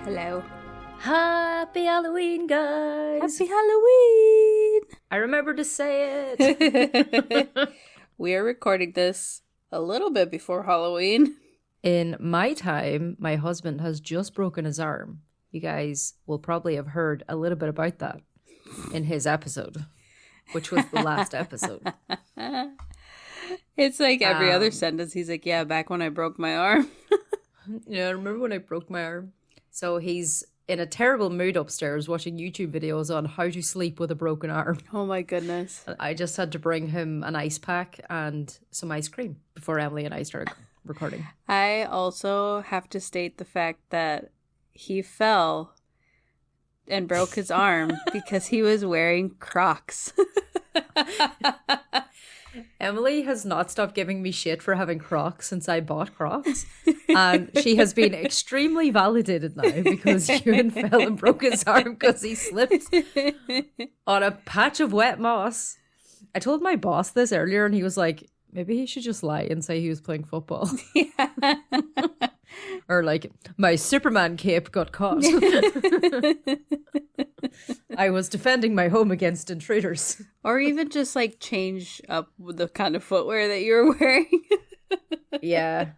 Hello. Happy Halloween, guys! Happy Halloween! I remember to say it. We are recording this a little bit before Halloween. In my time, my husband has just broken his arm. You guys will probably have heard a little bit about that in his episode, which was the last episode. It's like every other sentence. He's like, yeah, back when I broke my arm. Yeah, I remember when I broke my arm. So he's in a terrible mood upstairs watching YouTube videos on how to sleep with a broken arm. Oh my goodness. I just had to bring him an ice pack and some ice cream before Emily and I started recording. I also have to state the fact that he fell and broke his arm because he was wearing Crocs. Emily has not stopped giving me shit for having Crocs since I bought Crocs. And she has been extremely validated now because Ewan fell and broke his arm because he slipped on a patch of wet moss. I told my boss this earlier and he was like, maybe he should just lie and say he was playing football. Yeah. Or like, my Superman cape got caught. I was defending my home against intruders. Or even just like change up the kind of footwear that you were wearing. Yeah.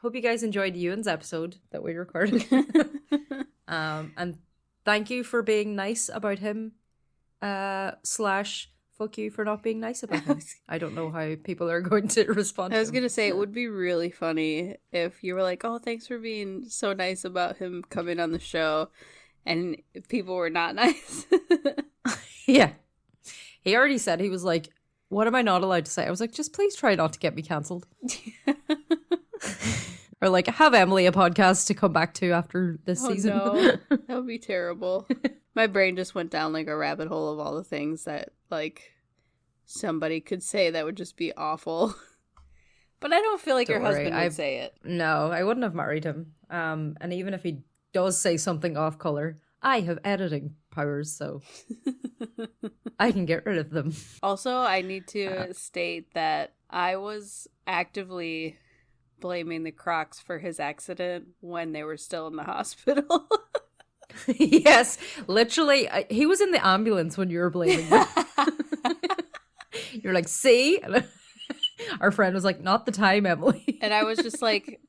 Hope you guys enjoyed Ewan's episode that we recorded. And thank you for being nice about him. / fuck you for not being nice about him. I don't know how people are going to respond to I was him. going to say, it would be really funny if you were like, oh, thanks for being so nice about him coming on the show. And people were not nice. Yeah. He already said, he was like, what am I not allowed to say? I was like, just please try not to get me cancelled. Or like, have Emily a podcast to come back to after this season. No. That would be terrible. My brain just went down like a rabbit hole of all the things that like somebody could say that would just be awful. But I don't feel like Don't your worry, husband would say it. No, I wouldn't have married him. And even if he does say something off color, I have editing powers, so I can get rid of them. Also, I need to state that I was actively blaming the Crocs for his accident when they were still in the hospital. Yes, literally, he was in the ambulance when you were blaming him. You're like, see? Our friend was like, not the time, Emily. And I was just like,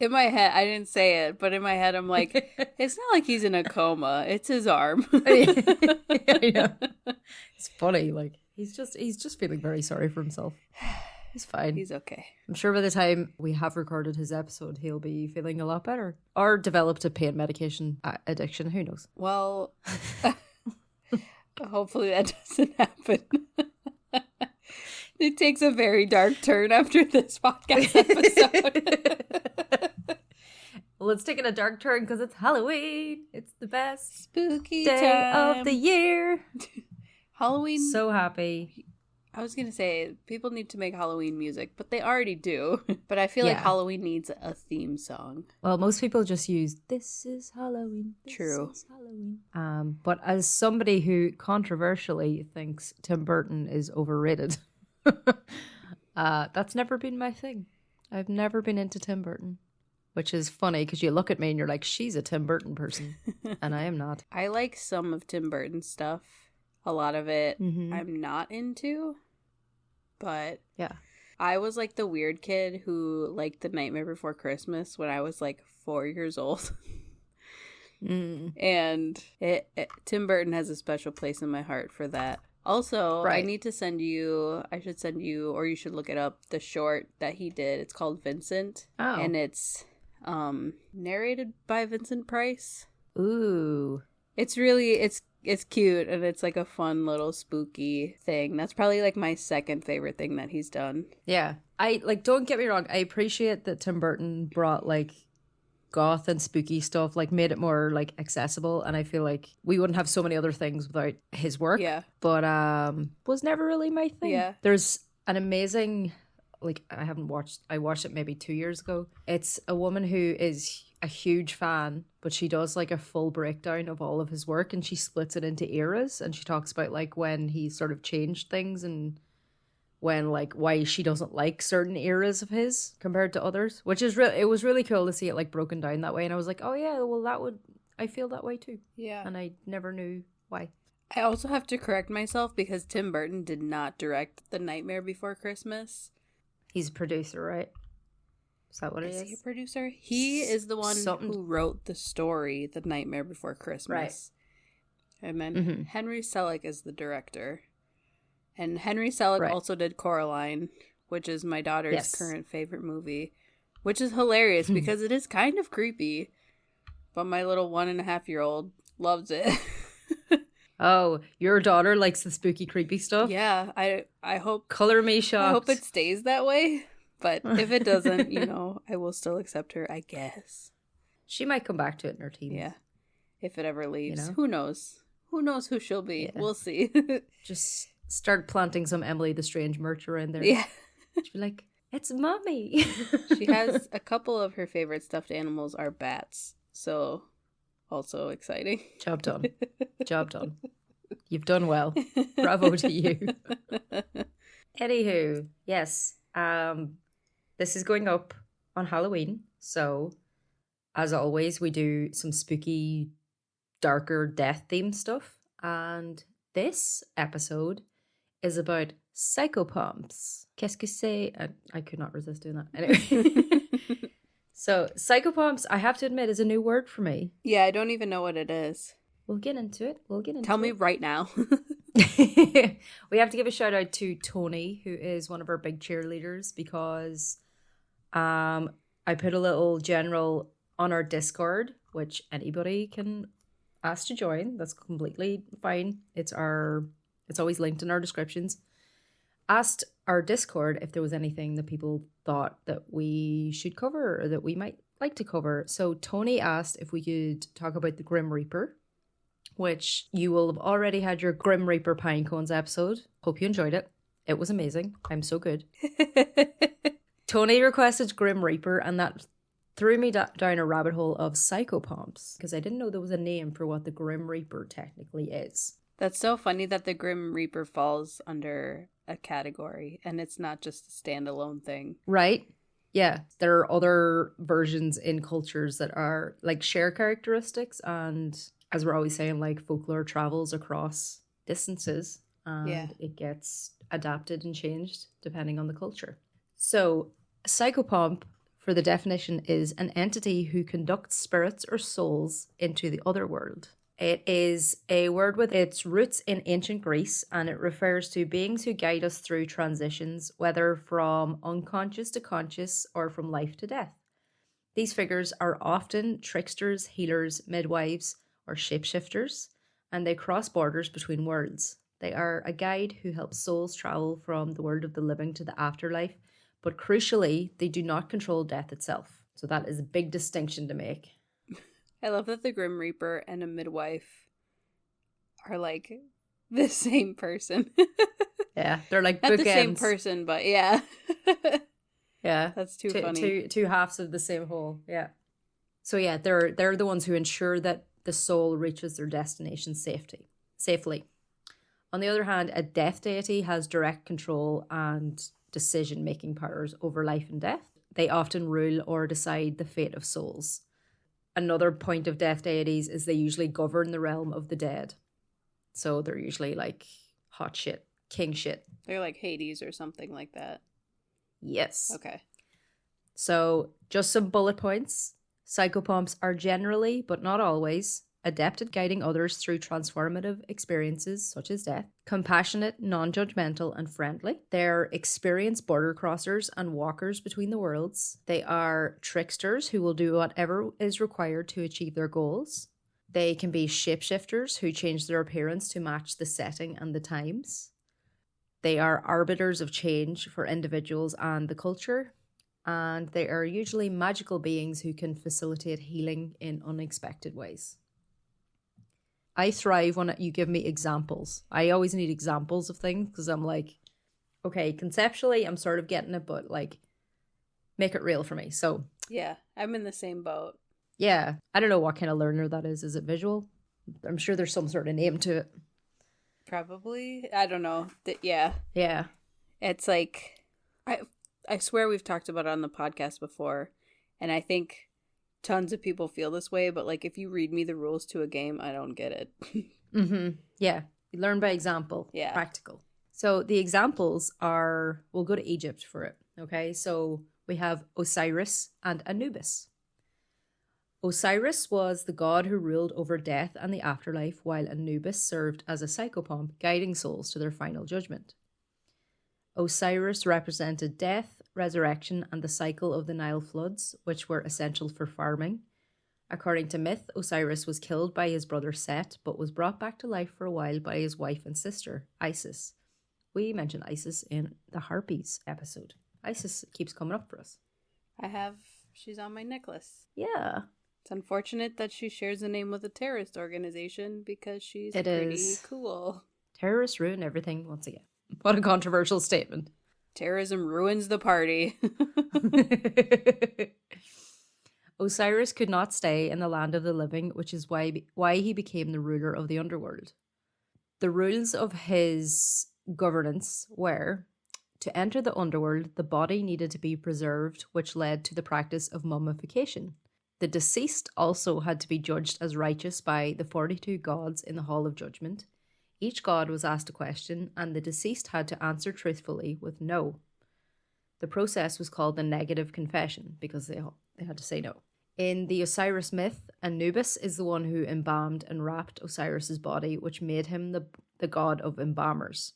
in my head, I didn't say it, but in my head, I'm like, it's not like he's in a coma. It's his arm. Yeah. It's funny. Like, he's just feeling very sorry for himself. He's fine. He's okay. I'm sure by the time we have recorded his episode, he'll be feeling a lot better. Or developed a pain medication addiction. Who knows? Well, hopefully that doesn't happen. It takes a very dark turn after this podcast episode. Well, it's taking a dark turn because it's Halloween. It's the best Spooky day time of the year. Halloween. So happy. I was going to say, people need to make Halloween music, but they already do. But I feel like Halloween needs a theme song. Well, most people just use, this is Halloween. True. Is Halloween. But as somebody who controversially thinks Tim Burton is overrated, that's never been my thing. I've never been into Tim Burton, which is funny because you look at me and you're like, she's a Tim Burton person. And I am not. I like some of Tim Burton's stuff. A lot of it I'm not into. But yeah, I was like the weird kid who liked The Nightmare Before Christmas when I was like 4 years old. And Tim Burton has a special place in my heart for that. Also, I need to send you, or you should look it up, the short that he did. It's called Vincent. Oh. And it's narrated by Vincent Price. Ooh. It's really, it's cute, and it's like a fun little spooky thing. That's probably like my second favorite thing that he's done. Yeah. I like, don't get me wrong, I appreciate that Tim Burton brought like goth and spooky stuff, like made it more like accessible, and I feel like we wouldn't have so many other things without his work. Yeah. But was never really my thing. Yeah. There's an amazing, like, I watched it maybe 2 years ago. It's a woman who is a huge fan, but she does like a full breakdown of all of his work, and she splits it into eras, and she talks about like when he sort of changed things and when like why she doesn't like certain eras of his compared to others, which is it was really cool to see it like broken down that way. And I was like, oh yeah, well that would I feel that way too. Yeah. And I never knew why. I also have to correct myself because Tim Burton did not direct The Nightmare Before Christmas. He's a producer, right? Is that what it is? Is he a producer? He is the one who wrote the story, The Nightmare Before Christmas. Right. And then Henry Selick is the director. And Henry Selick also did Coraline, which is my daughter's current favorite movie. Which is hilarious because it is kind of creepy. But my little 1.5-year-old loves it. Oh, your daughter likes the spooky, creepy stuff? Yeah, I hope... Color me shocked. I hope it stays that way. But if it doesn't, I will still accept her, I guess. She might come back to it in her teens. Yeah. If it ever leaves. Who knows? Who knows who she'll be? Yeah. We'll see. Just start planting some Emily the Strange merch around there. Yeah. She'll be like, it's mommy. She has a couple of her favorite stuffed animals are bats. So, also exciting. Job done. Job done. You've done well. Bravo to you. Anywho, yes. This is going up on Halloween. So, as always, we do some spooky, darker death-themed stuff. And this episode is about Psychompomps. Qu'est-ce que c'est? I could not resist doing that. Anyway. So, Psychompomps, I have to admit, is a new word for me. Yeah, I don't even know what it is. We'll get into it. Tell me right now. We have to give a shout out to Tony, who is one of our big cheerleaders, because I put a little general on our Discord, which anybody can ask to join. That's completely fine. It's always linked in our descriptions. Asked our Discord if there was anything that people thought that we should cover or that we might like to cover. So Tony asked if we could talk about the Grim Reaper, which you will have already had your Grim Reaper Pine Cones episode. Hope you enjoyed it. It was amazing. I'm so good. Tony requested Grim Reaper, and that threw me down a rabbit hole of Psychompomps, because I didn't know there was a name for what the Grim Reaper technically is. That's so funny that the Grim Reaper falls under a category, and it's not just a standalone thing. Right? Yeah. There are other versions in cultures that are like share characteristics, and as we're always saying, like folklore travels across distances, and it gets adapted and changed depending on the culture. So, Psychopomp, for the definition, is an entity who conducts spirits or souls into the other world. It is a word with its roots in ancient Greece, and it refers to beings who guide us through transitions, whether from unconscious to conscious or from life to death. These figures are often tricksters, healers, midwives, or shapeshifters, and they cross borders between worlds. They are a guide who helps souls travel from the world of the living to the afterlife, but crucially, they do not control death itself. So that is a big distinction to make. I love that the Grim Reaper and a midwife are like the same person. Yeah, they're like not bookends. The same person, but yeah. Yeah. That's too funny. Two halves of the same whole, yeah. So yeah, they're the ones who ensure that the soul reaches their destination safely. On the other hand, a death deity has direct control and decision-making powers over life and death. They often rule or decide the fate of souls. Another point of death deities is they usually govern the realm of the dead. So they're usually like hot shit, king shit. They're like Hades or something like that. Yes. Okay. So just some bullet points. Psychopomps are generally, but not always, adept at guiding others through transformative experiences such as death, compassionate, non-judgmental, and friendly. They're experienced border crossers and walkers between the worlds. They are tricksters who will do whatever is required to achieve their goals. They can be shapeshifters who change their appearance to match the setting and the times. They are arbiters of change for individuals and the culture. And they are usually magical beings who can facilitate healing in unexpected ways. I thrive when you give me examples. I always need examples of things because I'm like, okay, conceptually, I'm sort of getting it, but like, make it real for me. So yeah, I'm in the same boat. Yeah, I don't know what kind of learner that is. Is it visual? I'm sure there's some sort of name to it. Probably. I don't know. Yeah. Yeah. It's like, I swear we've talked about it on the podcast before, and I think tons of people feel this way, but like if you read me the rules to a game, I don't get it. Yeah. You learn by example. Yeah. Practical. So the examples are, we'll go to Egypt for it. Okay. So we have Osiris and Anubis. Osiris was the god who ruled over death and the afterlife, while Anubis served as a psychopomp, guiding souls to their final judgment. Osiris represented death, resurrection, and the cycle of the Nile floods, which were essential for farming. According to myth, Osiris was killed by his brother Set, but was brought back to life for a while by his wife and sister, Isis. We mentioned Isis in the Harpies episode. Isis keeps coming up for us. She's on my necklace. Yeah. It's unfortunate that she shares a name with a terrorist organization because she's pretty cool. Terrorists ruin everything once again. What a controversial statement. Terrorism ruins the party. Osiris could not stay in the land of the living, which is why he became the ruler of the underworld. The rules of his governance were: to enter the underworld, the body needed to be preserved, which led to the practice of mummification. The deceased also had to be judged as righteous by the 42 gods in the Hall of Judgment. Each god was asked a question, and the deceased had to answer truthfully with no. The process was called the negative confession, because they had to say no. In the Osiris myth, Anubis is the one who embalmed and wrapped Osiris's body, which made him the god of embalmers.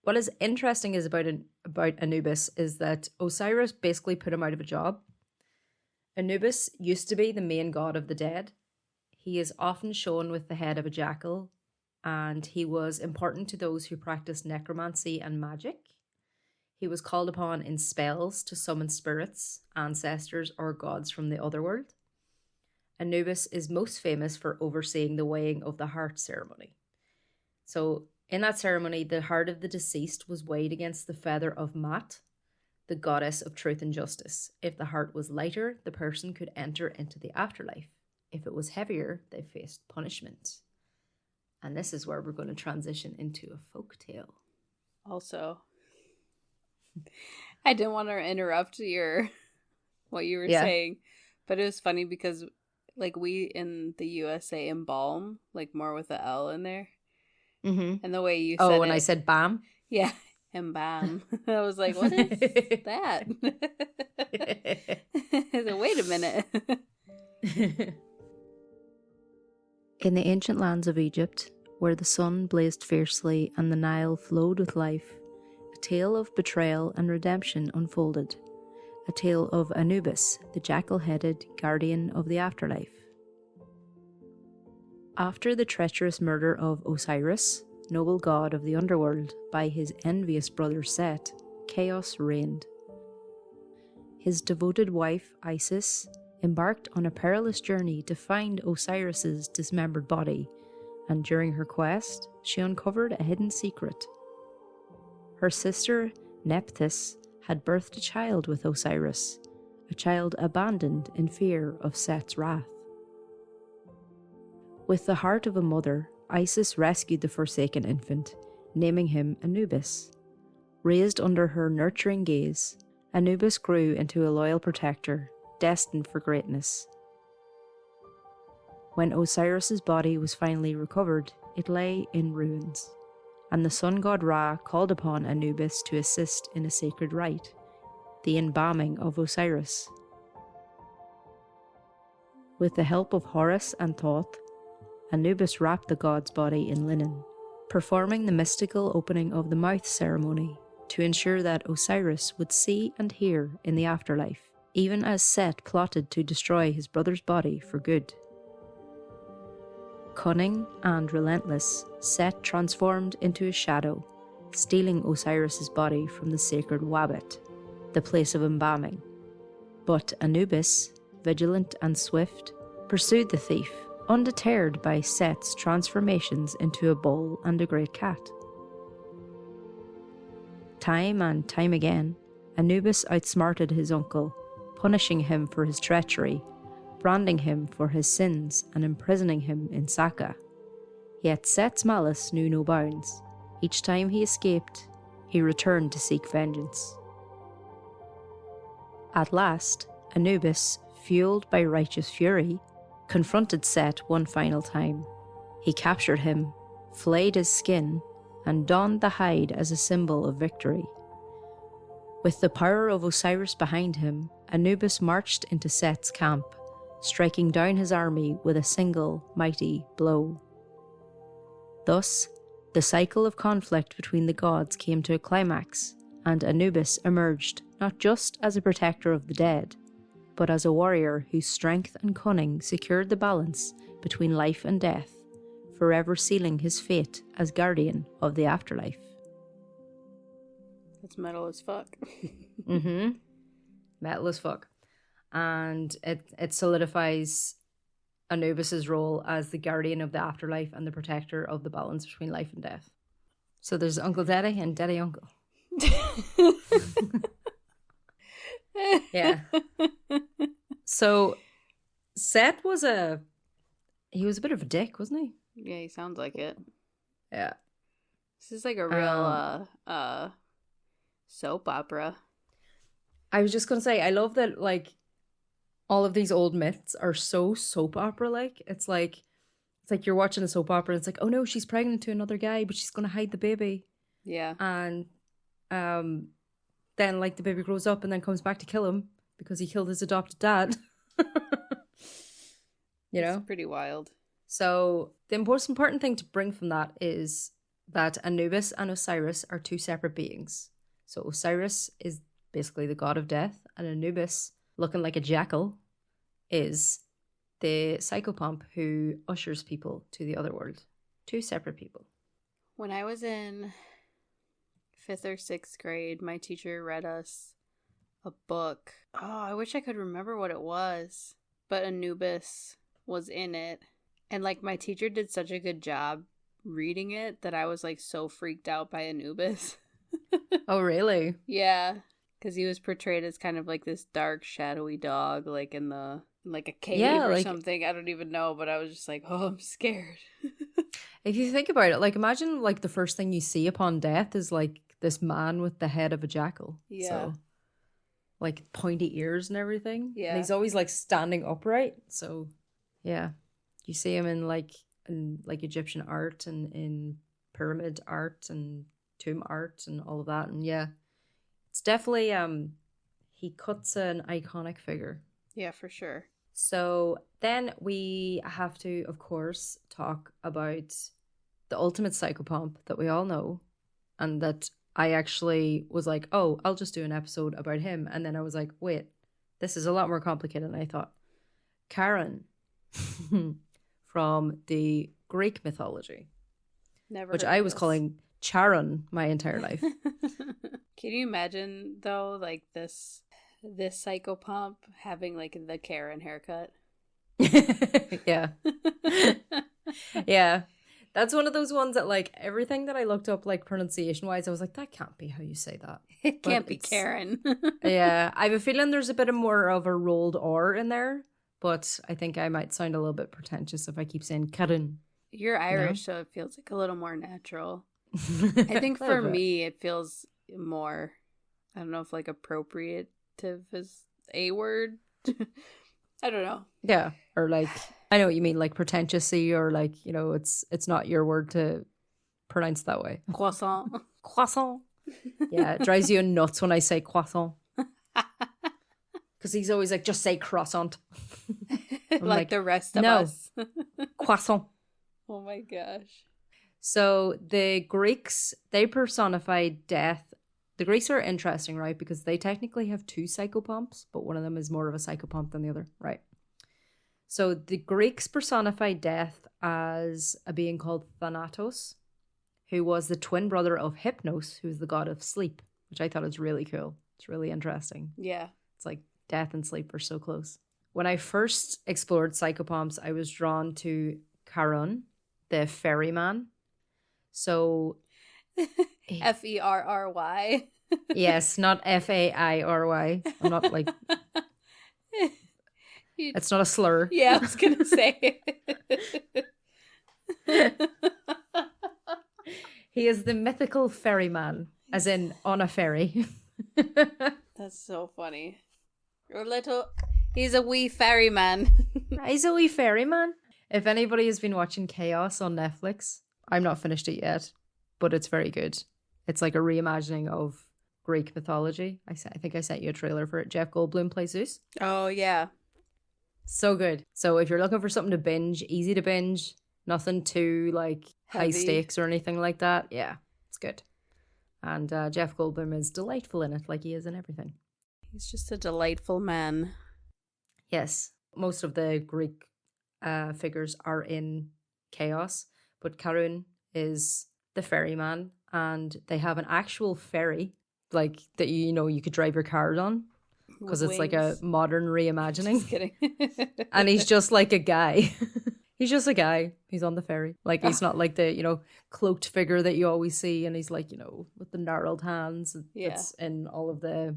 What is interesting is about Anubis is that Osiris basically put him out of a job. Anubis used to be the main god of the dead. He is often shown with the head of a jackal, and he was important to those who practiced necromancy and magic. He was called upon in spells to summon spirits, ancestors, or gods from the otherworld. Anubis is most famous for overseeing the weighing of the heart ceremony. So, in that ceremony, the heart of the deceased was weighed against the feather of Mat, the goddess of truth and justice. If the heart was lighter, the person could enter into the afterlife. If it was heavier, they faced punishment. And this is where we're going to transition into a folktale. Also, I didn't want to interrupt what you were saying, but it was funny because like we in the US say embalm, like more with the L in there. Mm-hmm. And the way you said when I said bam? Yeah, embalm. I was like, what is that? So, wait a minute. In the ancient lands of Egypt, where the sun blazed fiercely and the Nile flowed with life, a tale of betrayal and redemption unfolded. A tale of Anubis, the jackal-headed guardian of the afterlife. After the treacherous murder of Osiris, noble god of the underworld, by his envious brother Set, chaos reigned. His devoted wife, Isis, embarked on a perilous journey to find Osiris's dismembered body, and during her quest, she uncovered a hidden secret. Her sister, Nephthys, had birthed a child with Osiris, a child abandoned in fear of Set's wrath. With the heart of a mother, Isis rescued the forsaken infant, naming him Anubis. Raised under her nurturing gaze, Anubis grew into a loyal protector, destined for greatness. When Osiris's body was finally recovered, it lay in ruins, and the sun god Ra called upon Anubis to assist in a sacred rite, the embalming of Osiris. With the help of Horus and Thoth, Anubis wrapped the god's body in linen, performing the mystical opening of the mouth ceremony to ensure that Osiris would see and hear in the afterlife, even as Set plotted to destroy his brother's body for good. Cunning and relentless, Set transformed into a shadow, stealing Osiris's body from the sacred Wabbit, the place of embalming. But Anubis, vigilant and swift, pursued the thief, undeterred by Set's transformations into a bull and a great cat. Time and time again, Anubis outsmarted his uncle, punishing him for his treachery, branding him for his sins, and imprisoning him in Saka. Yet Set's malice knew no bounds. Each time he escaped, he returned to seek vengeance. At last, Anubis, fueled by righteous fury, confronted Set one final time. He captured him, flayed his skin, and donned the hide as a symbol of victory. With the power of Osiris behind him, Anubis marched into Set's camp, striking down his army with a single mighty blow. Thus, the cycle of conflict between the gods came to a climax, and Anubis emerged not just as a protector of the dead, but as a warrior whose strength and cunning secured the balance between life and death, forever sealing his fate as guardian of the afterlife. That's metal as fuck. Metal as fuck. And it solidifies Anubis's role as the guardian of the afterlife and the protector of the balance between life and death. So there's Uncle Daddy and Daddy Uncle. Yeah. So Set was a bit of a dick, wasn't he? Yeah, he sounds like it. Yeah. This is like a real soap opera. I was just gonna say, I love that, like, all of these old myths are so soap opera like. It's like you're watching a soap opera and it's like, oh no, she's pregnant to another guy, but she's gonna hide the baby. Yeah. And then like the baby grows up and then comes back to kill him because he killed his adopted dad. You know? It's pretty wild. So the most important thing to bring from that is that Anubis and Osiris are two separate beings. So Osiris is basically the god of death, and Anubis, looking like a jackal, is the psychopomp who ushers people to the other world. Two separate people. When I was in 5th or 6th grade, my teacher read us a book. Oh, I wish I could remember what it was. But Anubis was in it. And like my teacher did such a good job reading it that I was like so freaked out by Anubis. Oh, really? Yeah. Because he was portrayed as kind of like this dark, shadowy dog, like in the like a cave or something. I don't even know, but I was just like, oh, I'm scared. If you think about it, like imagine like the first thing you see upon death is like this man with the head of a jackal. Yeah. So, like pointy ears and everything. Yeah. And he's always like standing upright. So yeah. You see him in like Egyptian art and in pyramid art and tomb art and all of that. And yeah. It's definitely he cuts an iconic figure. Yeah, for sure. So then we have to, of course, talk about the ultimate psychopomp that we all know, and that I actually was like, oh, I'll just do an episode about him. And then I was like, wait, this is a lot more complicated than I thought. Charon from the Greek mythology. Never which I was calling Charon my entire life. Can you imagine though, like this psychopomp having like the Charon haircut? Yeah. Yeah. That's one of those ones that like everything that I looked up like pronunciation wise, I was like, that can't be how you say that. It can't be Charon. Yeah. I have a feeling there's a bit of more of a rolled R in there, but I think I might sound a little bit pretentious if I keep saying Charon. You're Irish, so it feels like a little more natural. I think for me, it feels more, I don't know if like appropriative is a word. I don't know. Yeah. Or like, I know what you mean, like pretentiously, or like, you know, it's not your word to pronounce that way. Croissant. Croissant. Yeah, it drives you nuts when I say croissant. Because he's always like, just say croissant. like the rest of us. Croissant. Oh my gosh. So the Greeks, they personified death. The Greeks are interesting, right? Because they technically have two psychopomps, but one of them is more of a psychopomp than the other, right? So the Greeks personified death as a being called Thanatos, who was the twin brother of Hypnos, who's the god of sleep, which I thought is really cool. It's really interesting. Yeah. It's like death and sleep are so close. When I first explored psychopomps, I was drawn to Charon, the ferryman. So Ferry. Yes, not Fairy. I'm not like it's not a slur. Yeah, I was gonna say. He is the mythical ferryman, as in on a ferry. That's so funny. Your little He's a wee ferryman. He's a wee ferryman. If anybody has been watching Chaos on Netflix, I'm not finished it yet, but it's very good. It's like a reimagining of Greek mythology. I think I sent you a trailer for it. Jeff Goldblum plays Zeus. Oh, yeah. So good. So if you're looking for something to binge, easy to binge, nothing too like high stakes or anything like that, yeah, it's good. And Jeff Goldblum is delightful in it, like he is in everything. He's just a delightful man. Yes. Most of the Greek figures are in Chaos, but Charon is the ferryman, and they have an actual ferry, like that you could drive your cars on, because it's like a modern reimagining. Just kidding. And he's just like a guy. He's just a guy. He's on the ferry. Like, he's not like the, cloaked figure that you always see, and he's like, with the gnarled hands. Yeah. That's in all of the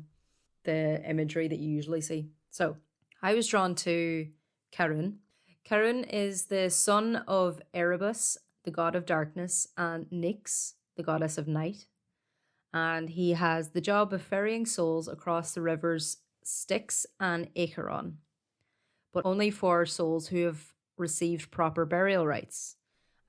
imagery that you usually see. So I was drawn to Charon. Charon is the son of Erebus, the god of darkness, and Nyx, the goddess of night. And he has the job of ferrying souls across the rivers Styx and Acheron, but only for souls who have received proper burial rites.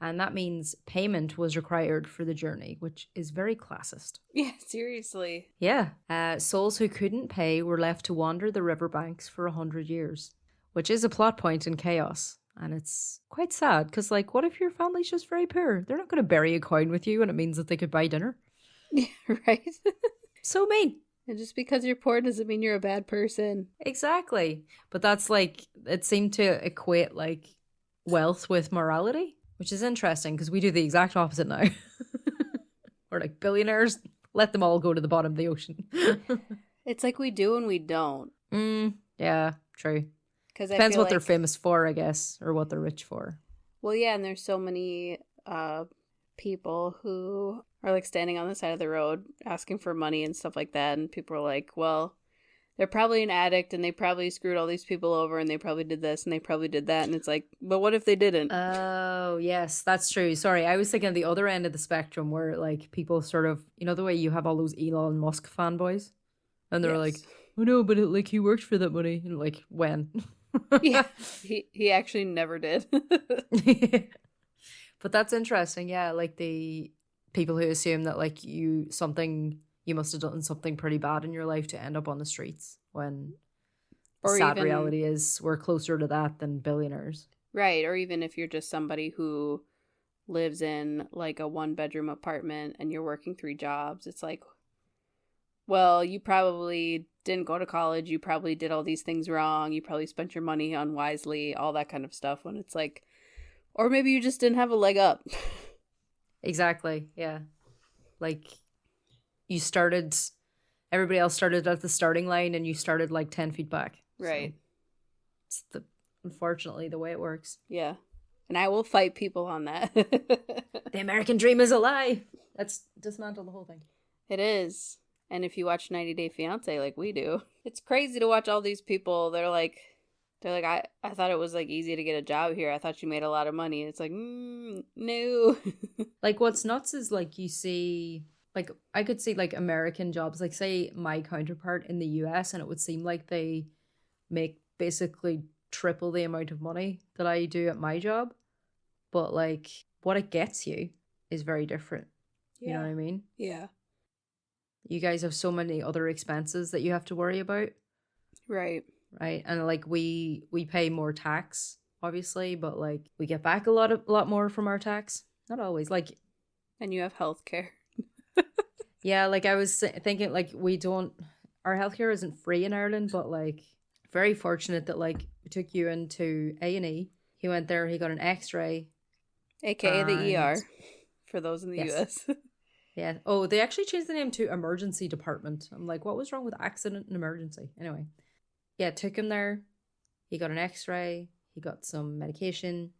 And that means payment was required for the journey, which is very classist. Yeah, seriously. Yeah. Souls who couldn't pay were left to wander the riverbanks for 100 years, which is a plot point in Chaos. And it's quite sad because, like, what if your family's just very poor? They're not going to bury a coin with you, and it means that they could buy dinner. Yeah, right. So mean. And just because you're poor doesn't mean you're a bad person. Exactly. But that's like, it seemed to equate like wealth with morality, which is interesting because we do the exact opposite now. We're like billionaires, let them all go to the bottom of the ocean. It's like we do and we don't. Yeah, true. Because depends what they're famous for, I guess, or what they're rich for. Well, yeah, and there's so many people who are like standing on the side of the road asking for money and stuff like that, and people are like, well, they're probably an addict and they probably screwed all these people over and they probably did this and they probably did that, and it's like, but what if they didn't? Oh, yes, that's true. Sorry, I was thinking the other end of the spectrum where like people sort of, the way you have all those Elon Musk fanboys, and they're like, oh no, but he worked for that money, and like, when? Yeah, he actually never did. But that's interesting, yeah, like the people who assume that like you must have done something pretty bad in your life to end up on the streets, when the sad reality is we're closer to that than billionaires. Right, or even if you're just somebody who lives in like a 1-bedroom apartment and you're working 3 jobs, it's like, well, you probably didn't go to college, you probably did all these things wrong, you probably spent your money unwisely, all that kind of stuff, when it's like, or maybe you just didn't have a leg up. Exactly, yeah. Like, everybody else started at the starting line and you started like 10 feet back. Right. So it's unfortunately the way it works. Yeah. And I will fight people on that. The American dream is a lie. Let's dismantle the whole thing. It is. And if you watch 90 Day Fiancé like we do, it's crazy to watch all these people. They're like, I thought it was like easy to get a job here. I thought you made a lot of money. And it's like, no. Like, what's nuts is like you see, like, I could see like American jobs, like say my counterpart in the US, and it would seem like they make basically triple the amount of money that I do at my job. But like what it gets you is very different. Yeah. You know what I mean? Yeah. You guys have so many other expenses that you have to worry about. Right. Right. And like we pay more tax, obviously, but like we get back a lot more from our tax. Not always. Like, and you have healthcare. Yeah, like I was thinking, like our healthcare isn't free in Ireland, but like very fortunate that like we took you into A&E. He went there, he got an X-ray, aka the ER, for those in the US. Yeah. Oh, they actually changed the name to emergency department. I'm like, what was wrong with accident and emergency? Anyway, yeah, took him there. He got an X-ray. He got some medication.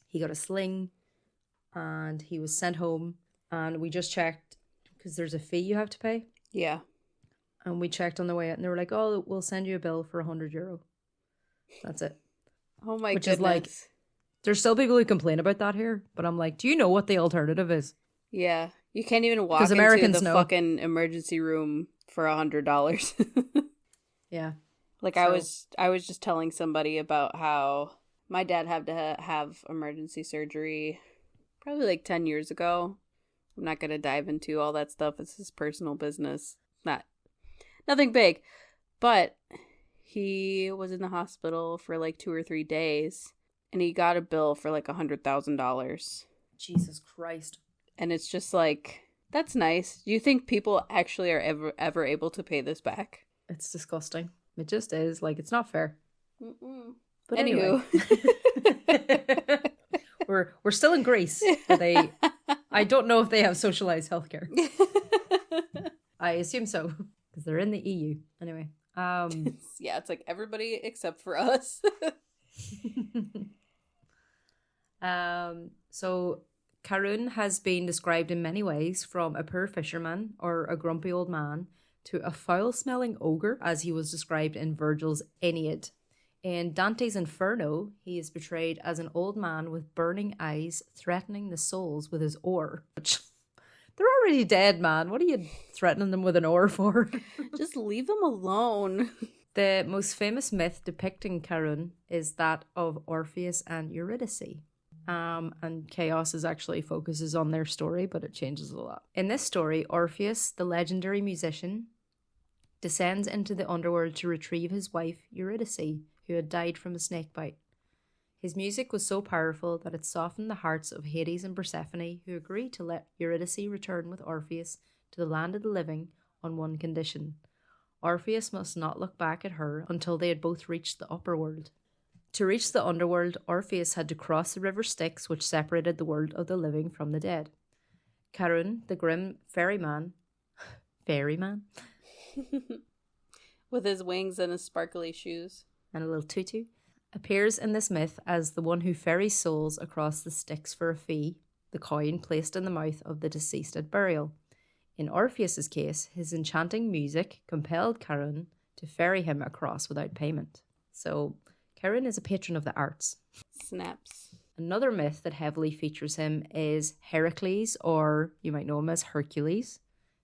He got a sling, and he was sent home. And we just checked because there's a fee you have to pay. Yeah. And we checked on the way out, and they were like, "Oh, we'll send you a bill for €100." That's it. Oh my Which goodness. is like, there's still people who complain about that here, but I'm like, do you know what the alternative is? Yeah. You can't even walk into the fucking emergency room for $100. Yeah. Like, so, I was just telling somebody about how my dad had to have emergency surgery probably like 10 years ago. I'm not going to dive into all that stuff. It's his personal business. Nothing big. But he was in the hospital for like 2 or 3 days, and he got a bill for like $100,000. Jesus Christ. And it's just like, that's nice. Do you think people actually are ever able to pay this back? It's disgusting. It just is. Like, it's not fair. Mm-mm. But anyway. we're still in Greece. I don't know if they have socialized healthcare. I assume so, because they're in the EU. Anyway. Yeah, it's like everybody except for us. So Charon has been described in many ways, from a poor fisherman or a grumpy old man to a foul-smelling ogre, as he was described in Virgil's Aeneid. In Dante's Inferno, he is portrayed as an old man with burning eyes threatening the souls with his oar. They're already dead, man. What are you threatening them with an oar for? Just leave them alone. The most famous myth depicting Charon is that of Orpheus and Eurydice. And Chaos actually focuses on their story, but it changes a lot. In this story, Orpheus, the legendary musician, descends into the underworld to retrieve his wife, Eurydice, who had died from a snake bite. His music was so powerful that it softened the hearts of Hades and Persephone, who agreed to let Eurydice return with Orpheus to the land of the living on one condition. Orpheus must not look back at her until they had both reached the upper world. To reach the underworld, Orpheus had to cross the river Styx, which separated the world of the living from the dead. Charon, the grim ferryman, with his wings and his sparkly shoes and a little tutu, appears in this myth as the one who ferries souls across the Styx for a fee, the coin placed in the mouth of the deceased at burial. In Orpheus's case, his enchanting music compelled Charon to ferry him across without payment. So, Charon is a patron of the arts. Snaps. Another myth that heavily features him is Heracles, or you might know him as Hercules,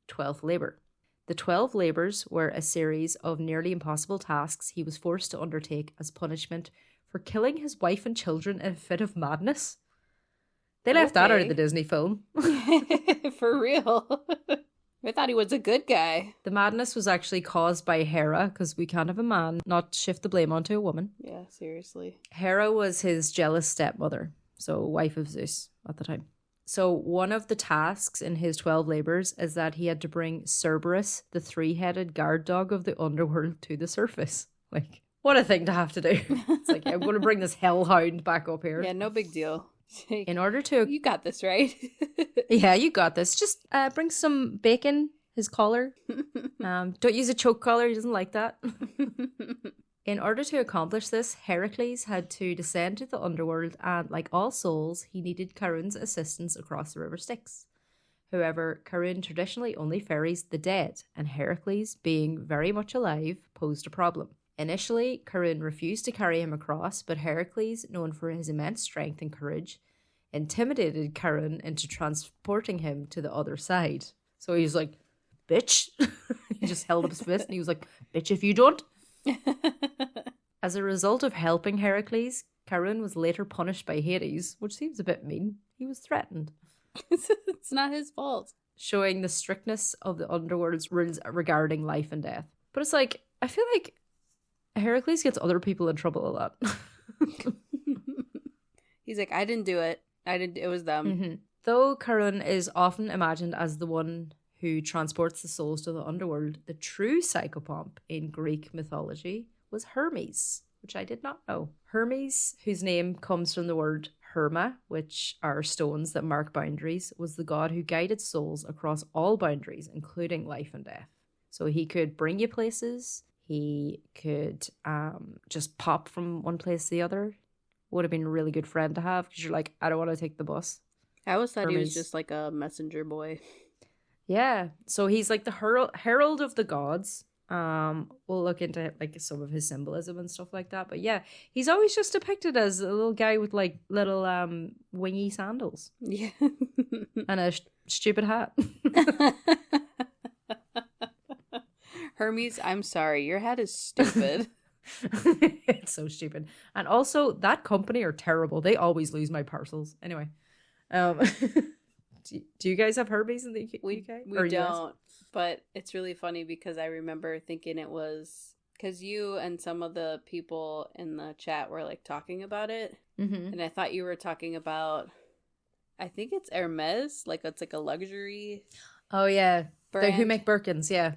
12th Labour. The 12 labours were a series of nearly impossible tasks he was forced to undertake as punishment for killing his wife and children in a fit of madness. They left that out of the Disney film. For real. I thought he was a good guy. The madness was actually caused by Hera, because we can't have a man not shift the blame onto a woman. Yeah, seriously. Hera was his jealous stepmother, so wife of Zeus at the time. So one of the tasks in his 12 labours is that he had to bring Cerberus, the 3-headed guard dog of the underworld, to the surface. Like, what a thing to have to do. It's like, I'm going to bring this hellhound back up here. Yeah, no big deal. In order to... You got this, right? Yeah, you got this. Just bring some bacon, his collar. Don't use a choke collar. He doesn't like that. In order to accomplish this, Heracles had to descend to the underworld, and like all souls, he needed Charon's assistance across the river Styx. However, Charon traditionally only ferries the dead, and Heracles, being very much alive, posed a problem. Initially, Charon refused to carry him across, but Heracles, known for his immense strength and courage, intimidated Charon into transporting him to the other side. So he was like, bitch. He just held up his fist and he was like, bitch if you don't. As a result of helping Heracles, Charon was later punished by Hades, which seems a bit mean. He was threatened. It's not his fault. Showing the strictness of the underworld's rules regarding life and death. But it's like, I feel like Heracles gets other people in trouble a lot. He's like, I didn't do it. It was them. Mm-hmm. Though Charon is often imagined as the one who transports the souls to the underworld, the true psychopomp in Greek mythology was Hermes, which I did not know. Hermes, whose name comes from the word Herma, which are stones that mark boundaries, was the god who guided souls across all boundaries, including life and death. So he could bring you places. He could just pop from one place to the other. Would have been a really good friend to have, because you're like, I don't want to take the bus. I always thought he was just like a messenger boy. Yeah, so he's like the herald of the gods. We'll look into like some of his symbolism and stuff like that. But yeah, he's always just depicted as a little guy with like little wingy sandals. Yeah. And a stupid hat. Hermes, I'm sorry, your hat is stupid. It's so stupid. And also, that company are terrible. They always lose my parcels. Anyway, do you guys have Hermes in the UK? We don't, but it's really funny because I remember thinking it was because you and some of the people in the chat were like talking about it, and I thought you were talking about, I think it's Hermes, like it's like a luxury. Oh yeah, brand. They who make Birkins, yeah,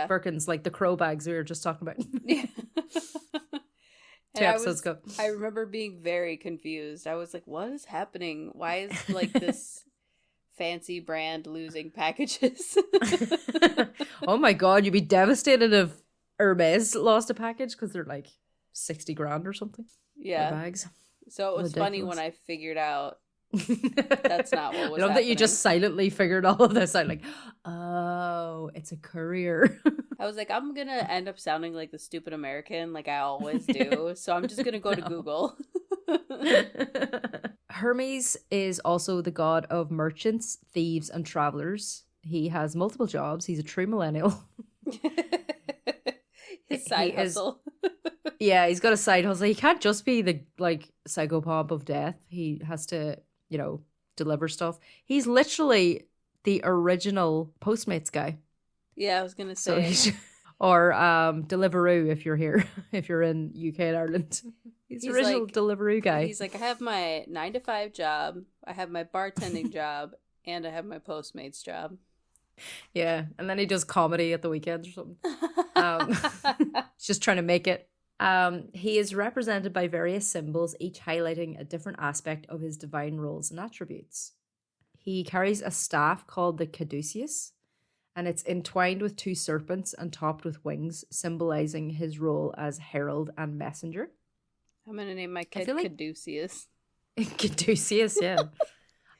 Birkins, like the crow bags we were just talking about. Yeah. 2 episodes ago. I remember being very confused. I was like, what is happening? Why is like this fancy brand losing packages? Oh my god, you'd be devastated if Hermes lost a package because they're like 60 grand or something. Yeah. Bags. So it was Ridiculous. funny when I figured out that's not what was I love happening. that you just silently figured all of this out, like, oh, it's a courier. I was like, I'm going to end up sounding like the stupid American like I always do. So I'm just going to go to Google. Hermes is also the god of merchants, thieves, and travelers. He has multiple jobs. He's a true millennial. His side hustle. Yeah, he's got a side hustle. He can't just be the like psychopomp of death. He has to, deliver stuff. He's literally the original Postmates guy. Yeah, I was gonna say. Or Deliveroo if you're here, if you're in UK and Ireland. He's the original like, Deliveroo guy. He's like, I have my 9-to-5 job, I have my bartending job, and I have my Postmates job. Yeah, and then he does comedy at the weekends or something. He's just trying to make it. He is represented by various symbols, each highlighting a different aspect of his divine roles and attributes. He carries a staff called the Caduceus, and it's entwined with 2 serpents and topped with wings, symbolizing his role as herald and messenger. I'm going to name my kid Caduceus. Caduceus, yeah.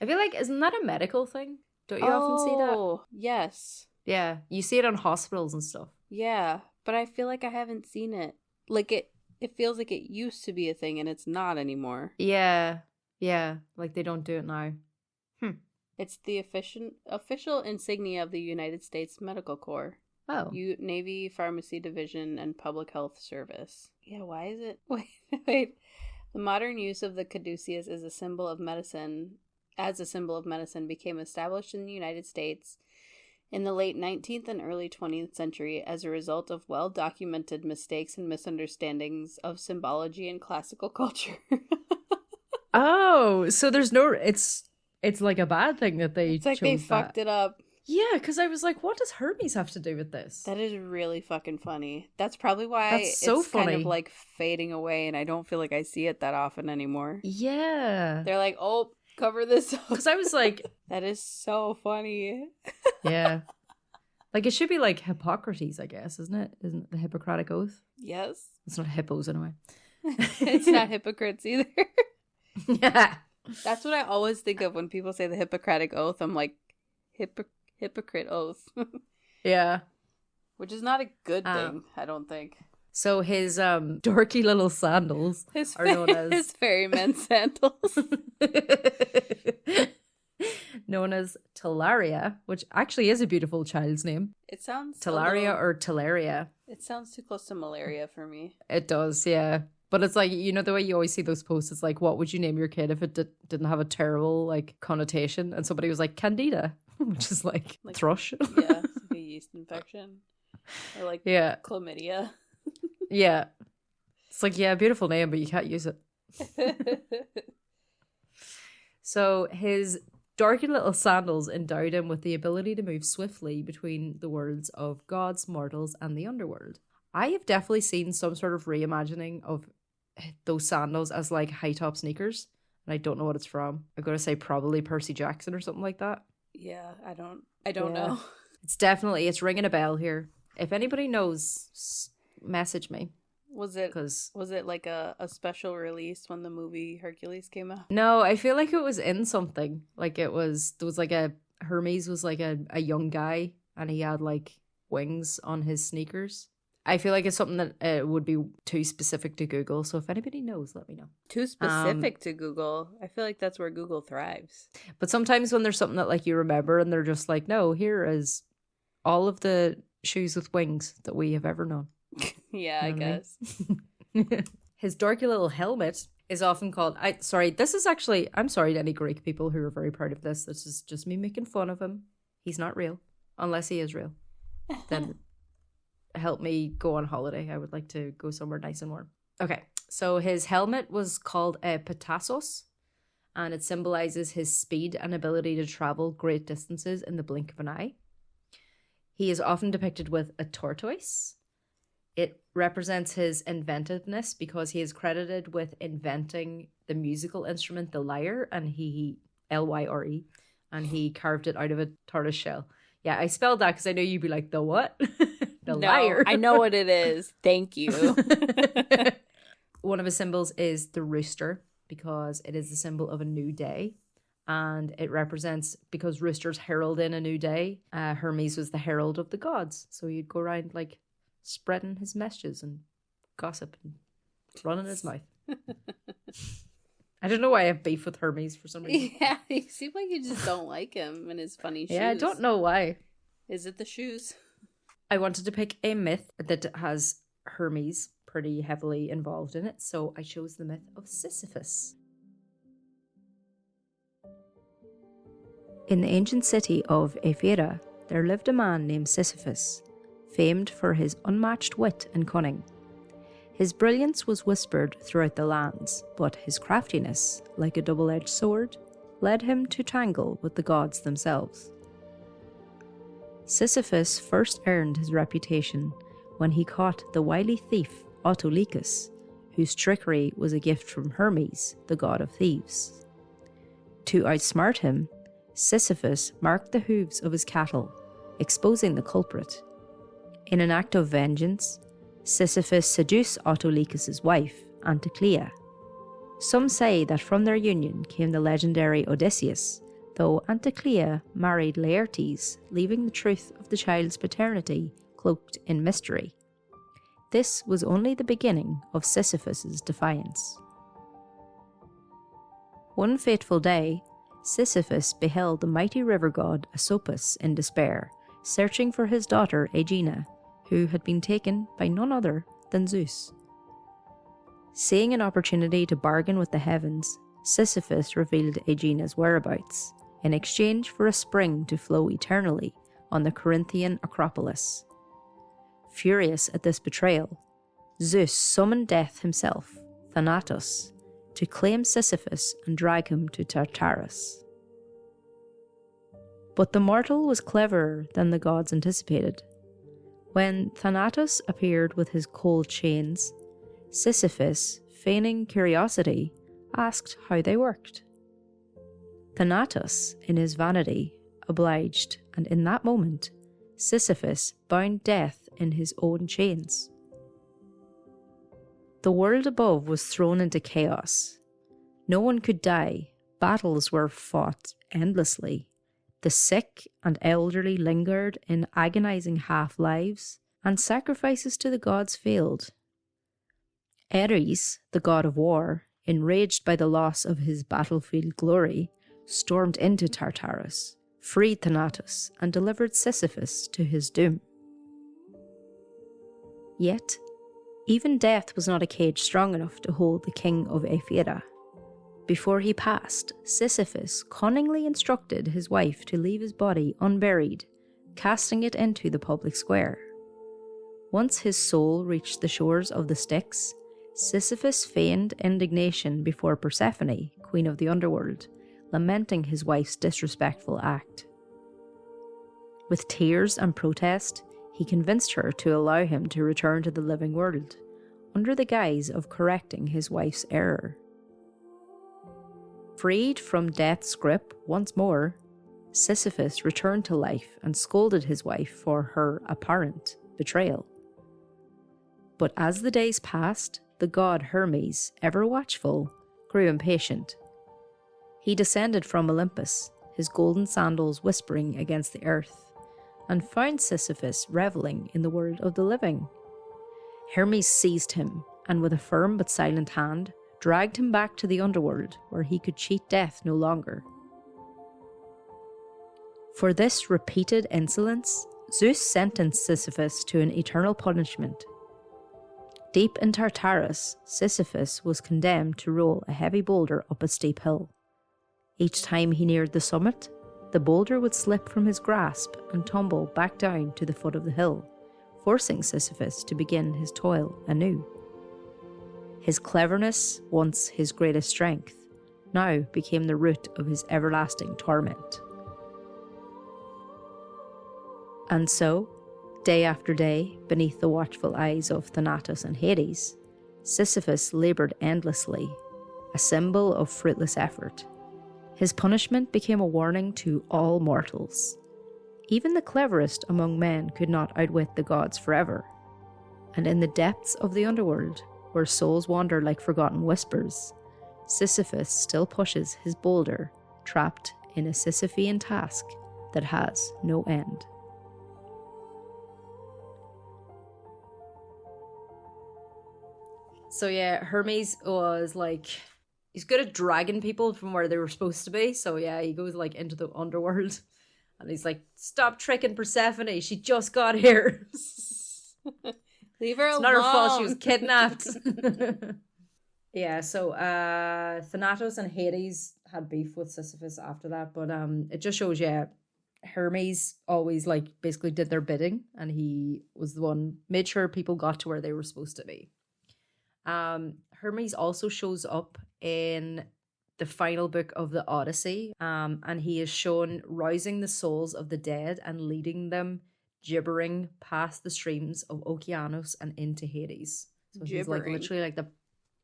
I feel like, isn't that a medical thing? Don't you often see that? Oh, yes. Yeah, you see it on hospitals and stuff. Yeah, but I feel like I haven't seen it. Like, it feels like it used to be a thing and it's not anymore. Yeah, like they don't do it now. It's the official insignia of the United States Medical Corps. Oh. Navy Pharmacy Division and Public Health Service. Yeah, why is it? Wait. The modern use of the caduceus as a symbol of medicine became established in the United States in the late 19th and early 20th century as a result of well-documented mistakes and misunderstandings of symbology and classical culture. Oh, so there's no... It's like a bad thing that they It's like they fucked it up. Yeah, because I was like, what does Hermes have to do with this? That is really fucking funny. That's probably why That's so it's funny. kind of like fading away and I don't feel like I see it that often anymore. Yeah. They're like, oh, cover this up. Because I was like... That is so funny. Yeah. Like, it should be like Hippocrates, I guess, isn't it? Isn't it the Hippocratic Oath? Yes. It's not hippos anyway. It's not hypocrites either. Yeah. That's what I always think of when people say the Hippocratic Oath. I'm like, hypocrite oath. Yeah. Which is not a good thing, I don't think. So his dorky little sandals are known as... His ferryman sandals. Known as Talaria, which actually is a beautiful child's name. It sounds... Talaria or Talaria. It sounds too close to malaria for me. It does, yeah. But it's like, you know, the way you always see those posts, it's like, what would you name your kid if it didn't have a terrible, like, connotation? And somebody was like, Candida, which is like thrush. Yeah, it's like a yeast infection. Or like chlamydia. Yeah. It's like, yeah, beautiful name, but you can't use it. So his dorky little sandals endowed him with the ability to move swiftly between the worlds of gods, mortals, and the underworld. I have definitely seen some sort of reimagining of those sandals as like high top sneakers, and I don't know what it's from. I'm gonna say probably Percy Jackson or something like that. Yeah, I don't know. It's ringing a bell here. If anybody knows, message me. Was it like a special release when the movie Hercules came out? No, I feel like it was in something. Like there was like Hermes was like a young guy and he had like wings on his sneakers. I feel like it's something that would be too specific to Google. So if anybody knows, let me know. Too specific to Google? I feel like that's where Google thrives. But sometimes when there's something that like you remember and they're just like, no, here is all of the shoes with wings that we have ever known. Yeah, I guess. His dorky little helmet is often called... I'm sorry to any Greek people who are very proud of this. This is just me making fun of him. He's not real. Unless he is real. Then help me go on holiday. I would like to go somewhere nice and warm. Okay, so his helmet was called a Petassos, and it symbolizes his speed and ability to travel great distances in the blink of an eye. He is often depicted with a tortoise. It represents his inventiveness because he is credited with inventing the musical instrument, the lyre, and he L-Y-R-E, and he carved it out of a tortoise shell. Yeah, I spelled that because I know you'd be like, the what? The lyre. I know what it is. Thank you. One of his symbols is the rooster because it is the symbol of a new day. And it represents, because roosters herald in a new day, Hermes was the herald of the gods. So he'd go around like spreading his messages and gossip and running his mouth. I don't know why I have beef with Hermes for some reason. Yeah, you seem like you just don't like him and his funny shoes. Yeah, I don't know why. Is it the shoes? I wanted to pick a myth that has Hermes pretty heavily involved in it, so I chose the myth of Sisyphus. In the ancient city of Epona, there lived a man named Sisyphus, famed for his unmatched wit and cunning. His brilliance was whispered throughout the lands, but his craftiness, like a double-edged sword, led him to tangle with the gods themselves. Sisyphus first earned his reputation when he caught the wily thief Autolycus, whose trickery was a gift from Hermes, the god of thieves. To outsmart him, Sisyphus marked the hooves of his cattle, exposing the culprit. In an act of vengeance, Sisyphus seduced Autolycus' wife, Anticlea. Some say that from their union came the legendary Odysseus, though Anticlea married Laertes, leaving the truth of the child's paternity cloaked in mystery. This was only the beginning of Sisyphus' defiance. One fateful day, Sisyphus beheld the mighty river god Asopus in despair, searching for his daughter Aegina, who had been taken by none other than Zeus. Seeing an opportunity to bargain with the heavens, Sisyphus revealed Aegina's whereabouts, in exchange for a spring to flow eternally on the Corinthian Acropolis. Furious at this betrayal, Zeus summoned Death himself, Thanatos, to claim Sisyphus and drag him to Tartarus. But the mortal was cleverer than the gods anticipated. When Thanatos appeared with his cold chains, Sisyphus, feigning curiosity, asked how they worked. Thanatos, in his vanity, obliged, and in that moment, Sisyphus bound Death in his own chains. The world above was thrown into chaos. No one could die, battles were fought endlessly. The sick and elderly lingered in agonizing half-lives, and sacrifices to the gods failed. Ares, the god of war, enraged by the loss of his battlefield glory, stormed into Tartarus, freed Thanatos, and delivered Sisyphus to his doom. Yet, even Death was not a cage strong enough to hold the king of Epona. Before he passed, Sisyphus cunningly instructed his wife to leave his body unburied, casting it into the public square. Once his soul reached the shores of the Styx, Sisyphus feigned indignation before Persephone, queen of the underworld, lamenting his wife's disrespectful act. With tears and protest, he convinced her to allow him to return to the living world, under the guise of correcting his wife's error. Freed from Death's grip once more, Sisyphus returned to life and scolded his wife for her apparent betrayal. But as the days passed, the god Hermes, ever watchful, grew impatient. He descended from Olympus, his golden sandals whispering against the earth, and found Sisyphus revelling in the world of the living. Hermes seized him, and with a firm but silent hand, dragged him back to the underworld, where he could cheat Death no longer. For this repeated insolence, Zeus sentenced Sisyphus to an eternal punishment. Deep in Tartarus, Sisyphus was condemned to roll a heavy boulder up a steep hill. Each time he neared the summit, the boulder would slip from his grasp and tumble back down to the foot of the hill, forcing Sisyphus to begin his toil anew. His cleverness, once his greatest strength, now became the root of his everlasting torment. And so, day after day, beneath the watchful eyes of Thanatos and Hades, Sisyphus laboured endlessly, a symbol of fruitless effort. His punishment became a warning to all mortals. Even the cleverest among men could not outwit the gods forever. And in the depths of the underworld, where souls wander like forgotten whispers, Sisyphus still pushes his boulder, trapped in a Sisyphean task that has no end. So yeah, Hermes was like, he's good at dragging people from where they were supposed to be. So yeah, he goes like into the underworld and he's like, stop tricking Persephone, she just got here. Leave her alone. It's not her fault, she was kidnapped. Yeah, so Thanatos and Hades had beef with Sisyphus after that, but it just shows, yeah, Hermes always like basically did their bidding, and he was the one, made sure people got to where they were supposed to be. Hermes also shows up in the final book of the Odyssey, and he is shown rousing the souls of the dead and leading them gibbering past the streams of Okeanos and into Hades. So gibbering. He's like literally like the,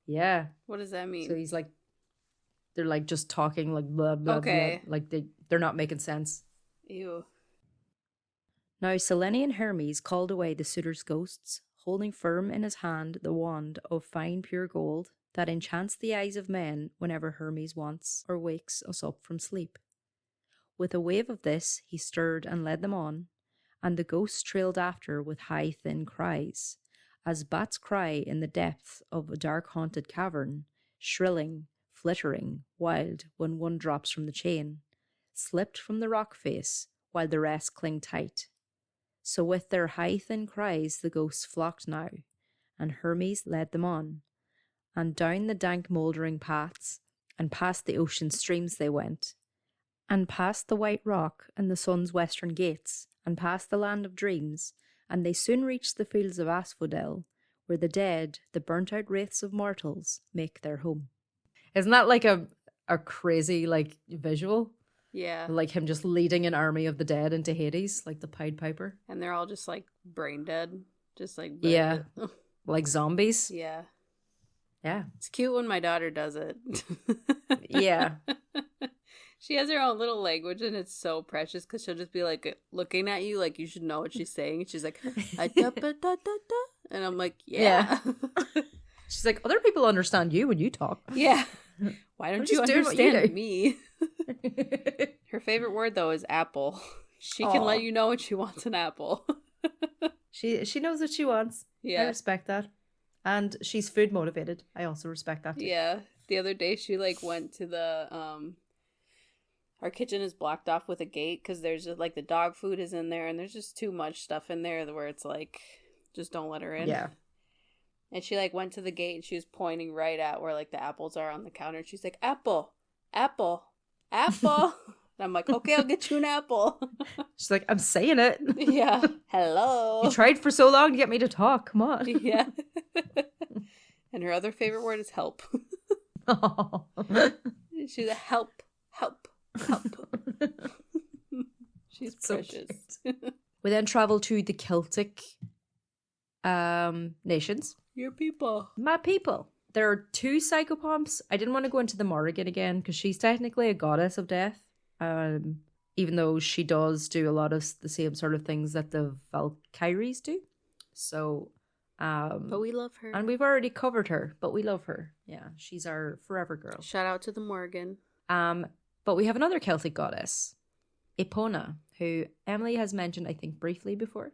yeah. What does that mean? So he's like, they're like just talking like blah blah okay. blah, like they're not making sense. Ew. Now Selenian Hermes called away the suitors' ghosts, holding firm in his hand the wand of fine pure gold that enchants the eyes of men whenever Hermes wants or wakes us up from sleep. With a wave of this, he stirred and led them on, and the ghosts trailed after with high thin cries, as bats cry in the depths of a dark haunted cavern, shrilling, flittering, wild when one drops from the chain, slipped from the rock face while the rest cling tight. So with their high thin cries the ghosts flocked now, and Hermes led them on, and down the dank mouldering paths, and past the ocean streams they went, and past the white rock and the sun's western gates, and past the land of dreams, and they soon reached the fields of Asphodel, where the dead, the burnt-out wraiths of mortals, make their home. Isn't that like a crazy like visual? Yeah. Like him just leading an army of the dead into Hades, like the Pied Piper. And they're all just like brain dead. Just like yeah. Like zombies. Yeah. Yeah. It's cute when my daughter does it. Yeah. She has her own little language and it's so precious because she'll just be like looking at you like you should know what she's saying. She's like, and I'm like, yeah. She's like, other people understand you when you talk. Yeah. Why don't you understand me? Her favorite word though is apple. She can let you know when she wants an apple. She knows what she wants. Yeah. I respect that. And she's food motivated. I also respect that too. Yeah. The other day she like went to the our kitchen is blocked off with a gate because there's just like the dog food is in there and there's just too much stuff in there where it's like just don't let her in. Yeah. And she like went to the gate and she was pointing right at where like the apples are on the counter. And she's like, apple, apple, apple. And I'm like, okay, I'll get you an apple. She's like, I'm saying it. Yeah. Hello. You tried for so long to get me to talk. Come on. Yeah. And her other favorite word is help. Oh. She's a help. She's precious. So we then travel to the Celtic nations. Your people. My people. There are two Psychompomps. I didn't want to go into the Morrigan again because she's technically a goddess of death. Even though she does do a lot of the same sort of things that the Valkyries do. So but we love her. And we've already covered her, but we love her. Yeah, she's our forever girl. Shout out to the Morgan. But we have another Celtic goddess, Epona, who Emily has mentioned, I think, briefly before.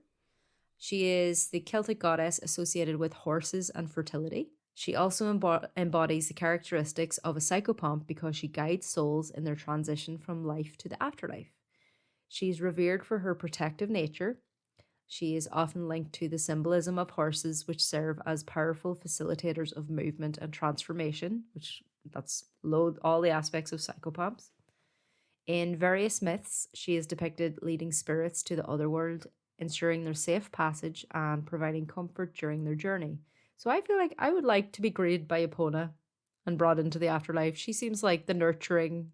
She is the Celtic goddess associated with horses and fertility. She also embodies the characteristics of a psychopomp because she guides souls in their transition from life to the afterlife. She's revered for her protective nature, She is often linked to the symbolism of horses, which serve as powerful facilitators of movement and transformation, which that's all the aspects of Psychompomps. In various myths, she is depicted leading spirits to the otherworld, ensuring their safe passage and providing comfort during their journey. So I feel like I would like to be greeted by Epona and brought into the afterlife. She seems like the nurturing.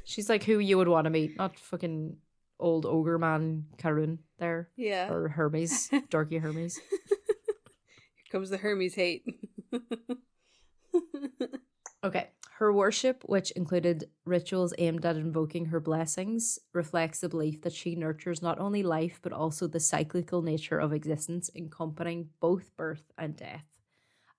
She's like who you would want to meet, not fucking old ogre man Charon there. Yeah. Or Hermes, dorky Hermes. Here comes the Hermes hate. Okay. Her worship, which included rituals aimed at invoking her blessings, reflects the belief that she nurtures not only life but also the cyclical nature of existence, encompassing both birth and death.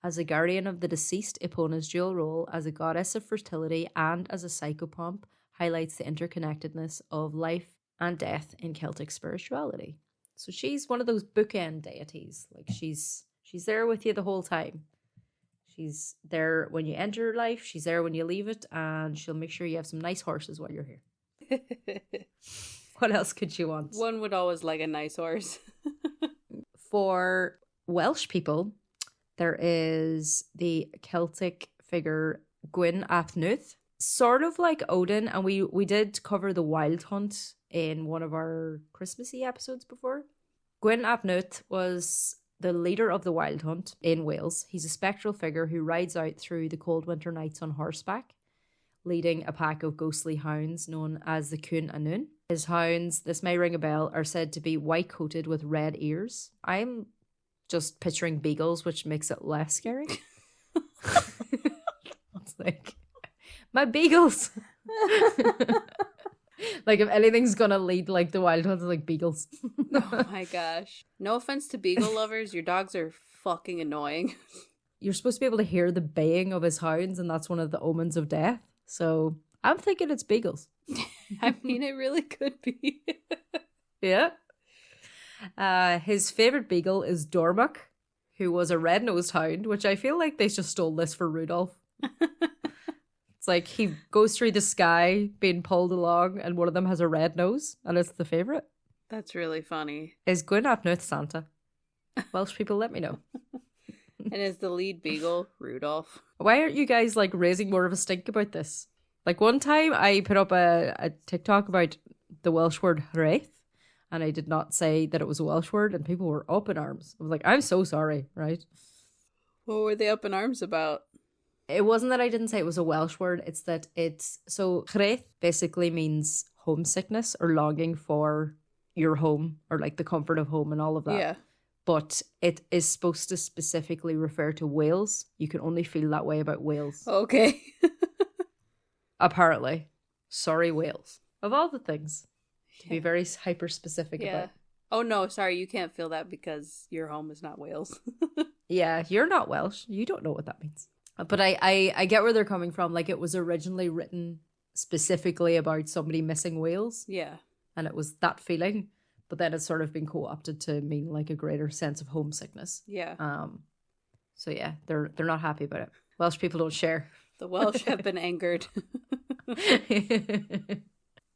As a guardian of the deceased, Epona's dual role as a goddess of fertility and as a psychopomp highlights the interconnectedness of life and death in Celtic spirituality. So she's one of those bookend deities. Like she's there with you the whole time. She's there when you enter life, she's there when you leave it, and she'll make sure you have some nice horses while you're here. What else could you want? One would always like a nice horse. For Welsh people, there is the Celtic figure Gwyn ap Nudd, sort of like Odin, and we did cover the Wild Hunt in one of our Christmassy episodes before. Gwyn ap Nudd was the leader of the Wild Hunt in Wales. He's a spectral figure who rides out through the cold winter nights on horseback, leading a pack of ghostly hounds known as the Cún a Nún. His hounds, this may ring a bell, are said to be white-coated with red ears. I'm just picturing beagles, which makes it less scary. It's like, my beagles! Like, if anything's gonna lead like the Wild Hunt, like beagles. Oh my gosh. No offense to beagle lovers, your dogs are fucking annoying. You're supposed to be able to hear the baying of his hounds, and that's one of the omens of death. So I'm thinking it's beagles. I mean, it really could be. Yeah. His favourite beagle is Dormuck, who was a red-nosed hound, which I feel like they just stole this for Rudolph. It's like he goes through the sky being pulled along, and one of them has a red nose, and it's the favourite. That's really funny. Is Gwyn ap Nudd Santa? Welsh people, let me know. And is the lead beagle Rudolph? Why aren't you guys like raising more of a stink about this? Like one time I put up a TikTok about the Welsh word wraith, and I did not say that it was a Welsh word, and people were up in arms. I was like, I'm so sorry, right? What were they up in arms about? It wasn't that I didn't say it was a Welsh word, it's that so wraith basically means homesickness or longing for your home or like the comfort of home and all of that. Yeah. But it is supposed to specifically refer to Wales. You can only feel that way about Wales. Okay. Apparently. Sorry, Wales. Of all the things to be very hyper specific about. Oh no, sorry, you can't feel that because your home is not Wales. Yeah, you're not Welsh. You don't know what that means. But I get where they're coming from. Like, it was originally written specifically about somebody missing Wales. Yeah. And it was that feeling. But then it's sort of been co-opted to mean like a greater sense of homesickness. Yeah. So yeah, they're not happy about it. Welsh people don't share. The Welsh have been angered.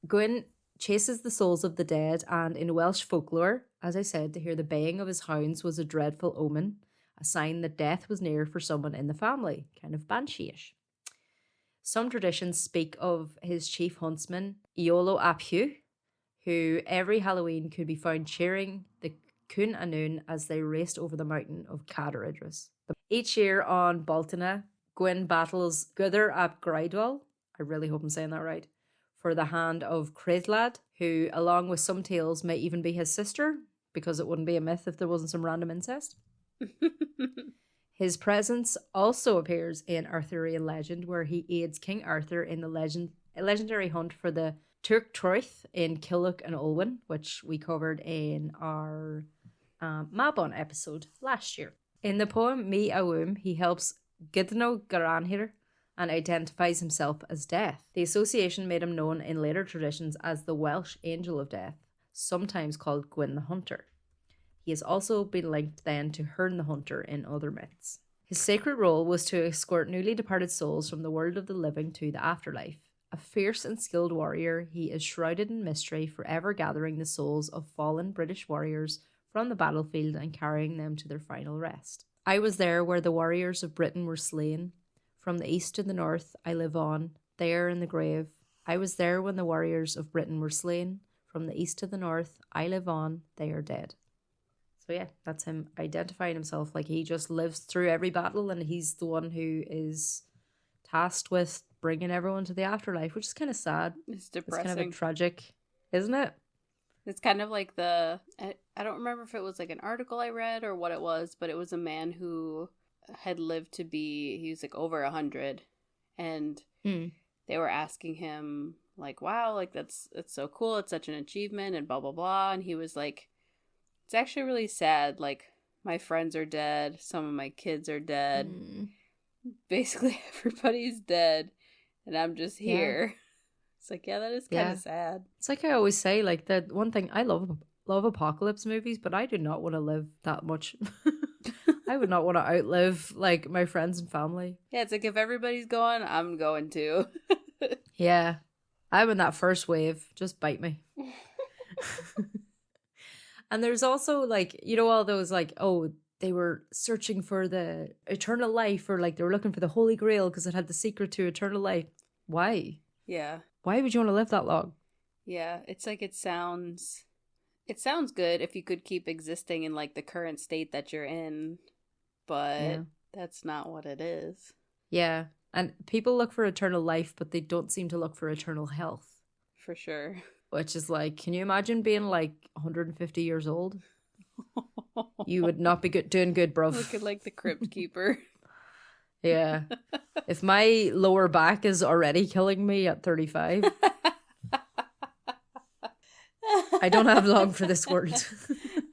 Gwyn chases the souls of the dead, and in Welsh folklore, as I said, to hear the baying of his hounds was a dreadful omen, a sign that death was near for someone in the family, kind of banshee-ish. Some traditions speak of his chief huntsman, Iolo ap Hugh, who every Halloween could be found cheering the Cún a Nún as they raced over the mountain of Cotterell. Each year on Baltina, Gwyn battles Gwythyr ap Graidwell, I really hope I'm saying that right, for the hand of Creiddlad, who, along with some tales, may even be his sister, because it wouldn't be a myth if there wasn't some random incest. His presence also appears in Arthurian legend, where he aids King Arthur in the legendary hunt for the Turk Troith in Killock and Olwen, which we covered in our Mabon episode last year. In the poem Mi Awum, he helps Gidno Garanhir and identifies himself as Death. The association made him known in later traditions as the Welsh Angel of Death, sometimes called Gwyn the Hunter. He has also been linked then to Herne the Hunter in other myths. His sacred role was to escort newly departed souls from the world of the living to the afterlife, A fierce and skilled warrior, he is shrouded in mystery, forever gathering the souls of fallen British warriors from the battlefield and carrying them to their final rest. I was there where the warriors of Britain were slain. From the east to the north, I live on, there in the grave. I was there when the warriors of Britain were slain. From the east to the north, I live on, they are dead. So yeah, that's him identifying himself. Like, he just lives through every battle, and he's the one who is tasked with bringing everyone to the afterlife, which is kind of sad. It's depressing. It's kind of tragic, isn't it? It's kind of like I don't remember if it was like an article I read or what it was, but it was a man who had lived to be, he was like over 100, and they were asking him like, wow, like that's so cool, it's such an achievement, and blah blah blah, and he was like, it's actually really sad, like my friends are dead, some of my kids are dead, basically everybody's dead, and I'm just here. It's like, yeah, that is kind of sad. It's like I always say, like, the one thing I love apocalypse movies, but I do not want to live that much. I would not want to outlive like my friends and family. Yeah, it's like if everybody's going, I'm going too. Yeah, I'm in that first wave. Just bite me. And there's also like, you know, all those like, oh, they were searching for the eternal life, or like they were looking for the Holy Grail because it had the secret to eternal life. Why? Yeah. Why would you want to live that long? Yeah, it's like it sounds good if you could keep existing in like the current state that you're in, but that's not what it is. Yeah, and people look for eternal life, but they don't seem to look for eternal health. For sure. Which is like, can you imagine being like 150 years old? You would not be doing good, bruv. Looking like the Crypt Keeper. Yeah. If my lower back is already killing me at 35, I don't have long for this world.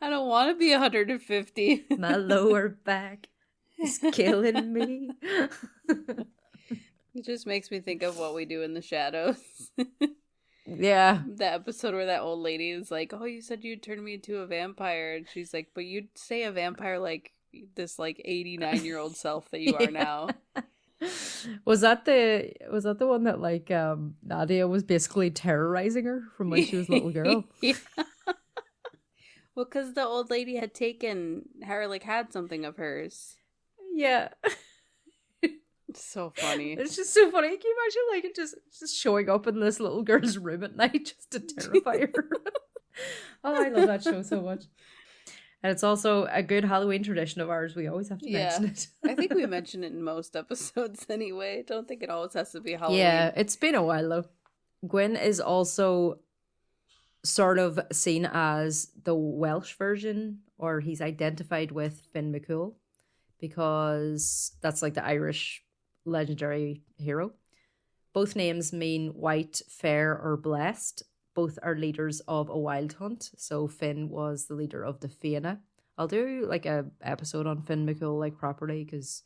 I don't want to be 150. My lower back is killing me. It just makes me think of What We Do in the Shadows. Yeah. The episode where that old lady is like, oh, you said you'd turn me into a vampire. And she's like, but you'd say a vampire like this like 89-year-old self that you are now. Was that the one that like Nadia was basically terrorizing her from when she was a little girl? Yeah. Well, because the old lady had taken her, like had something of hers. Yeah. So funny. It's just so funny. Can you imagine like just showing up in this little girl's room at night just to terrify her? Oh, I love that show so much. And it's also a good Halloween tradition of ours. We always have to mention it. I think we mention it in most episodes anyway. I don't think it always has to be Halloween. Yeah, it's been a while though. Gwyn is also sort of seen as the Welsh version, or he's identified with Finn McCool, because that's like the Irish legendary hero. Both names mean white, fair, or blessed. Both are leaders of a wild hunt. So Finn was the leader of the Fianna. I'll do like a episode on Finn McCool like properly, because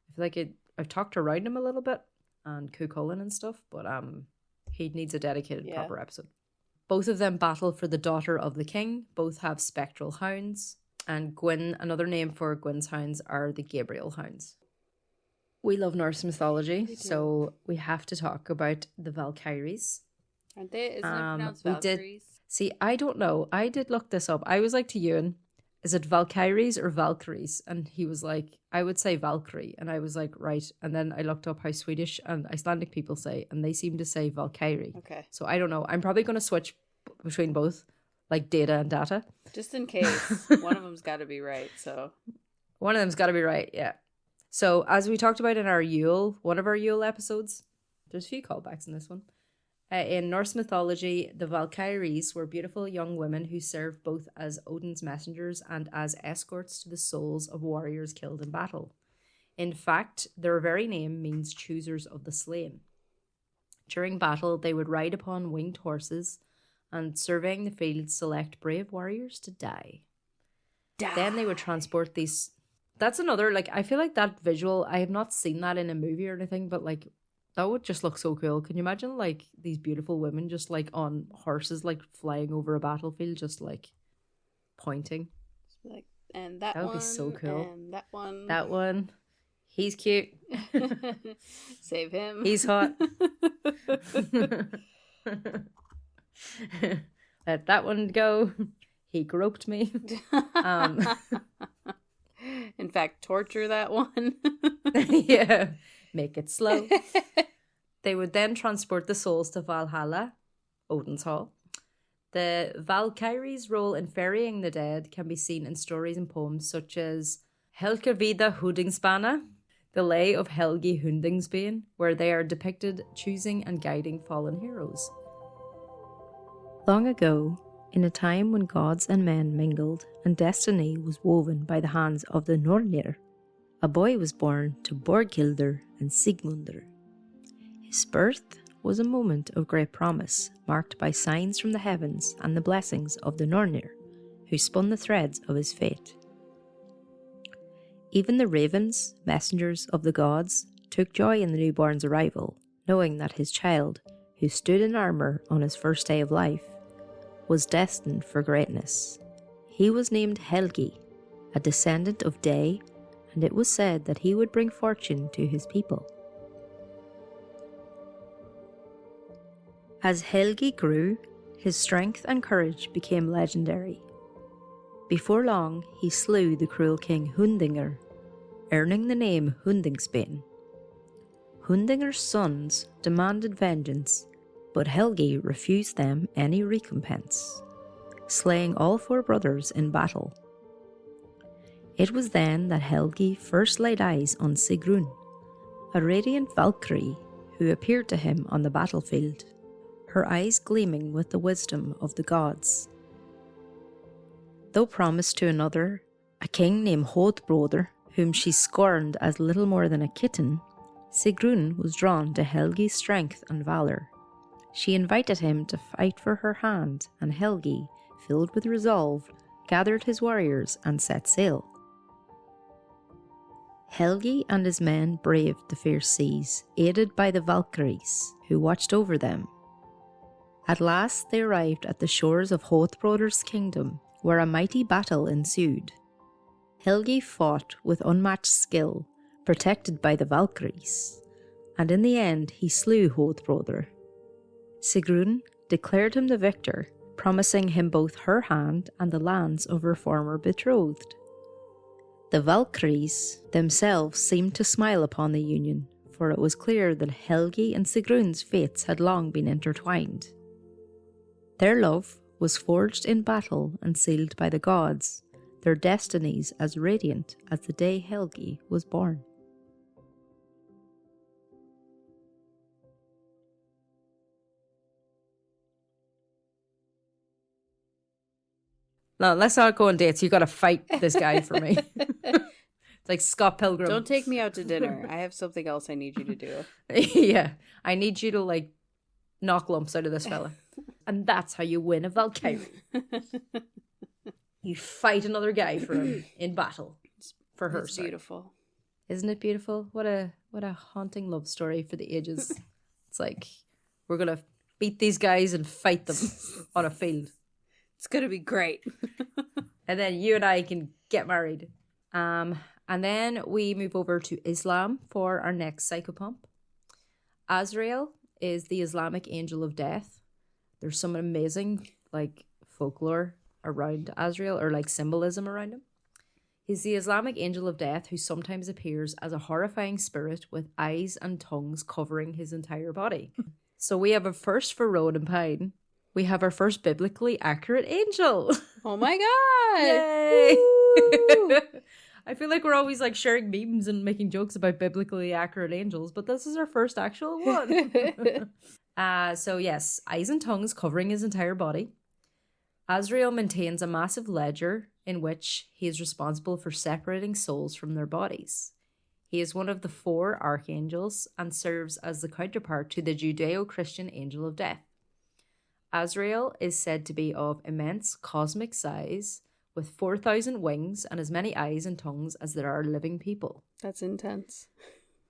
I feel like I've talked around him a little bit and Cuchulainn and stuff, but he needs a dedicated proper episode. Both of them battle for the daughter of the king. Both have spectral hounds. And Gwyn, another name for Gwyn's hounds are the Gabriel hounds. We love Norse mythology, so we have to talk about the Valkyries. Aren't they? Isn't it pronounced Valkyries? See, I don't know. I did look this up. I was like to Ewan, is it Valkyries or Valkyries? And he was like, I would say Valkyrie. And I was like, right. And then I looked up how Swedish and Icelandic people say, and they seem to say Valkyrie. Okay. So I don't know. I'm probably going to switch between both, like data and data. Just in case. One of them's got to be right, so. One of them's got to be right, yeah. So, as we talked about in our one of our Yule episodes, there's a few callbacks in this one. In Norse mythology, the Valkyries were beautiful young women who served both as Odin's messengers and as escorts to the souls of warriors killed in battle. In fact, their very name means choosers of the slain. During battle, they would ride upon winged horses and, surveying the field, select brave warriors to die. Then they would transport these... That's another, like, I feel like that visual, I have not seen that in a movie or anything, but, like, that would just look so cool. Can you imagine, like, these beautiful women just, like, on horses, like, flying over a battlefield, just, like, pointing? Like, and that would be so cool. And that one. That one. He's cute. Save him. He's hot. Let that one go. He groped me. In fact, torture that one. Yeah. Make it slow. They would then transport the souls to Valhalla, Odin's Hall. The Valkyries' role in ferrying the dead can be seen in stories and poems such as Helga Vida Hudingsbana, The Lay of Helgi Hundingsbane, where they are depicted choosing and guiding fallen heroes. Long ago, in a time when gods and men mingled and destiny was woven by the hands of the Nornir, a boy was born to Borghildur and Sigmundur. His birth was a moment of great promise, marked by signs from the heavens and the blessings of the Nornir, who spun the threads of his fate. Even the ravens, messengers of the gods, took joy in the newborn's arrival, knowing that his child, who stood in armour on his first day of life, was destined for greatness. He was named Helgi, a descendant of Day, and it was said that he would bring fortune to his people. As Helgi grew, his strength and courage became legendary. Before long, he slew the cruel king Hundinger, earning the name Hundingsbane. Hundinger's sons demanded vengeance, but Helgi refused them any recompense, slaying all 4 brothers in battle. It was then that Helgi first laid eyes on Sigrun, a radiant Valkyrie who appeared to him on the battlefield, her eyes gleaming with the wisdom of the gods. Though promised to another, a king named Hodbroder, whom she scorned as little more than a kitten, Sigrun was drawn to Helgi's strength and valour. She invited him to fight for her hand, and Helgi, filled with resolve, gathered his warriors and set sail. Helgi and his men braved the fierce seas, aided by the Valkyries, who watched over them. At last they arrived at the shores of Hodbroder's kingdom, where a mighty battle ensued. Helgi fought with unmatched skill, protected by the Valkyries, and in the end he slew Hodbroder. Sigrun declared him the victor, promising him both her hand and the lands of her former betrothed. The Valkyries themselves seemed to smile upon the union, for it was clear that Helgi and Sigrun's fates had long been intertwined. Their love was forged in battle and sealed by the gods, their destinies as radiant as the day Helgi was born. No, let's not go on dates. You got to fight this guy for me. It's like Scott Pilgrim. Don't take me out to dinner. I have something else I need you to do. Yeah, I need you to knock lumps out of this fella. And that's how you win a Valkyrie. You fight another guy for him in battle. For her. It's beautiful. Isn't it beautiful? What a haunting love story for the ages. It's like, we're going to beat these guys and fight them on a field. It's going to be great. And then you and I can get married. And then we move over to Islam for our next psychopomp. Azrael is the Islamic angel of death. There's some amazing folklore around Azrael, or symbolism around him. He's the Islamic angel of death who sometimes appears as a horrifying spirit with eyes and tongues covering his entire body. So we have a first for Rowan and Pine. We have our first biblically accurate angel. Oh my god! Yay! I feel like we're always sharing memes and making jokes about biblically accurate angels, but this is our first actual one. So yes, eyes and tongues covering his entire body. Azrael maintains a massive ledger in which he is responsible for separating souls from their bodies. He is one of the 4 archangels and serves as the counterpart to the Judeo-Christian angel of death. Azrael is said to be of immense cosmic size, with 4,000 wings and as many eyes and tongues as there are living people. That's intense.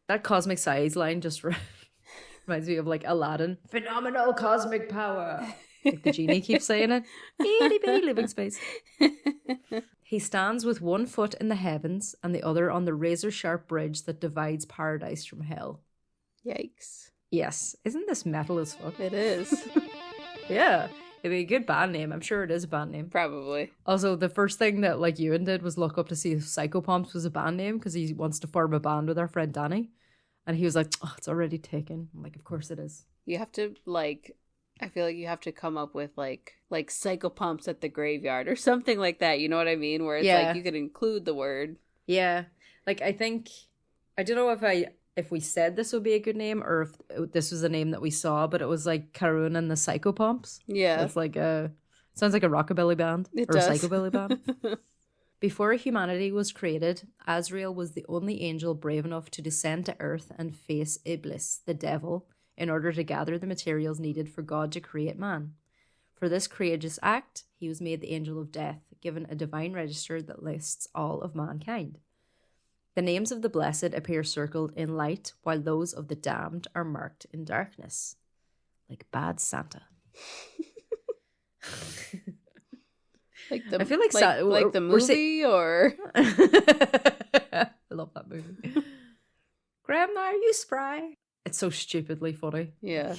That cosmic size line just reminds me of Aladdin. Phenomenal cosmic power. The genie keeps saying it. Itty bitty living space. He stands with one foot in the heavens and the other on the razor-sharp bridge that divides paradise from hell. Yikes. Yes. Isn't this metal as fuck? It is. Yeah. It'd be a good band name. I'm sure it is a band name. Probably. Also, the first thing that like Ewan did was look up to see if Psychompomps was a band name because he wants to form a band with our friend Danny. And he was like, oh, it's already taken. I'm like, of course it is. You have to I feel like you have to come up with like Psychompomps at the graveyard or something like that. You know what I mean? Where it's like you could include the word. Yeah. Like I don't know if we said this would be a good name or if this was a name that we saw, but it was like Charon and the Psychompomps. Yeah. It's like sounds like a rockabilly band. It or does. A psychobilly band. Before humanity was created, Azrael was the only angel brave enough to descend to earth and face Iblis, the devil, in order to gather the materials needed for God to create man. For this courageous act, he was made the angel of death, given a divine register that lists all of mankind. The names of the blessed appear circled in light, while those of the damned are marked in darkness. Like bad Santa. I feel like the movie, or I love that movie. Grandma, are you spry? It's so stupidly funny. Yeah.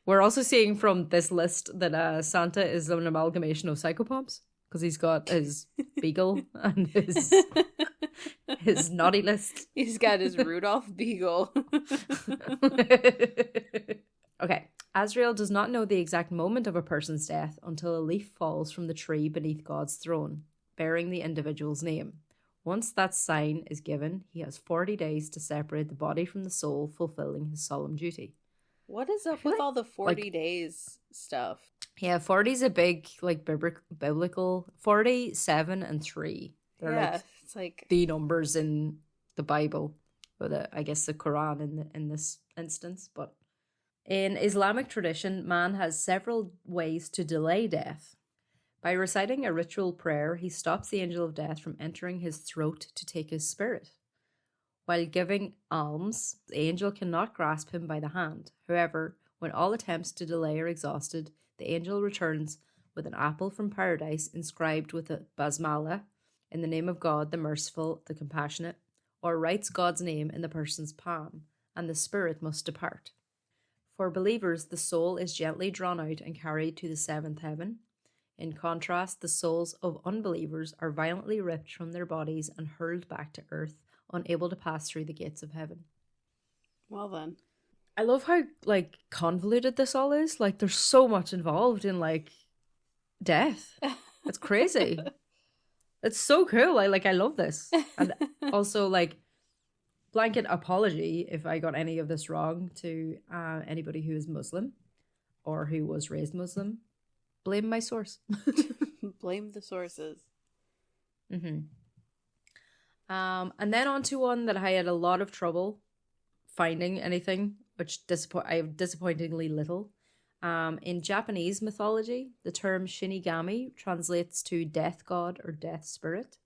We're also seeing from this list that Santa is an amalgamation of Psychompomps because he's got his beagle and his naughty list. He's got his Rudolph beagle. Okay. Azrael does not know the exact moment of a person's death until a leaf falls from the tree beneath God's throne, bearing the individual's name. Once that sign is given, he has 40 days to separate the body from the soul, fulfilling his solemn duty. What is up with all the 40 days stuff? Yeah, 40 is a big, biblical... 40, 7, and 3. They're it's like the numbers in the Bible, or I guess the Quran in this instance, but... In Islamic tradition, man has several ways to delay death. By reciting a ritual prayer, he stops the angel of death from entering his throat to take his spirit. While giving alms, the angel cannot grasp him by the hand. However, when all attempts to delay are exhausted, the angel returns with an apple from paradise inscribed with a basmala, in the name of God, the merciful, the compassionate, or writes God's name in the person's palm, and the spirit must depart. For believers, the soul is gently drawn out and carried to the seventh heaven. In contrast, the souls of unbelievers are violently ripped from their bodies and hurled back to earth, unable to pass through the gates of heaven. Well then. I love how, convoluted this all is. There's so much involved in, death. It's crazy. It's so cool. I love this. And also, blanket apology if I got any of this wrong to anybody who is Muslim or who was raised Muslim. Blame my source. Blame the sources. Mm-hmm. And then on to one that I had a lot of trouble finding anything, which I have disappointingly little. In Japanese mythology, the term Shinigami translates to death god or death spirit.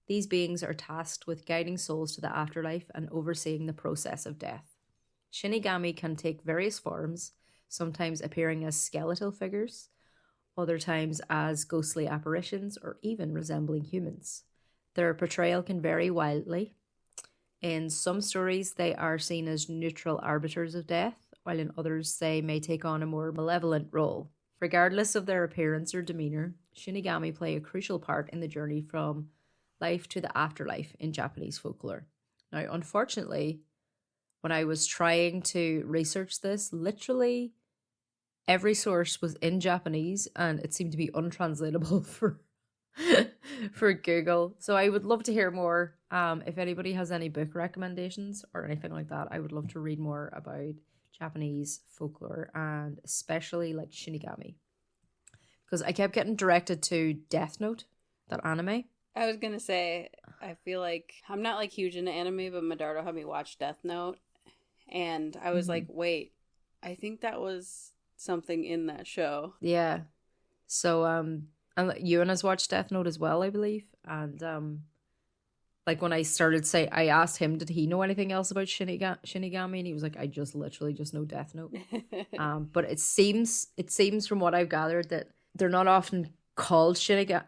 These beings are tasked with guiding souls to the afterlife and overseeing the process of death. Shinigami can take various forms, sometimes appearing as skeletal figures, other times as ghostly apparitions, or even resembling humans. Their portrayal can vary wildly. In some stories, they are seen as neutral arbiters of death, while in others, they may take on a more malevolent role. Regardless of their appearance or demeanour, Shinigami play a crucial part in the journey from life to the afterlife in Japanese folklore. Now, unfortunately, when I was trying to research this, literally every source was in Japanese and it seemed to be untranslatable for Google. So I would love to hear more. If anybody has any book recommendations or anything like that, I would love to read more about Japanese folklore and especially Shinigami. Because I kept getting directed to Death Note, that anime. I was gonna say, I feel like I'm not huge into anime, but Medardo had me watch Death Note, and I was like, wait, I think that was something in that show. Yeah. So, and Ewan has watched Death Note as well, I believe, and when I started I asked him, did he know anything else about Shinigami, and he was like, I literally just know Death Note. But it seems from what I've gathered that they're not often called Shinigami.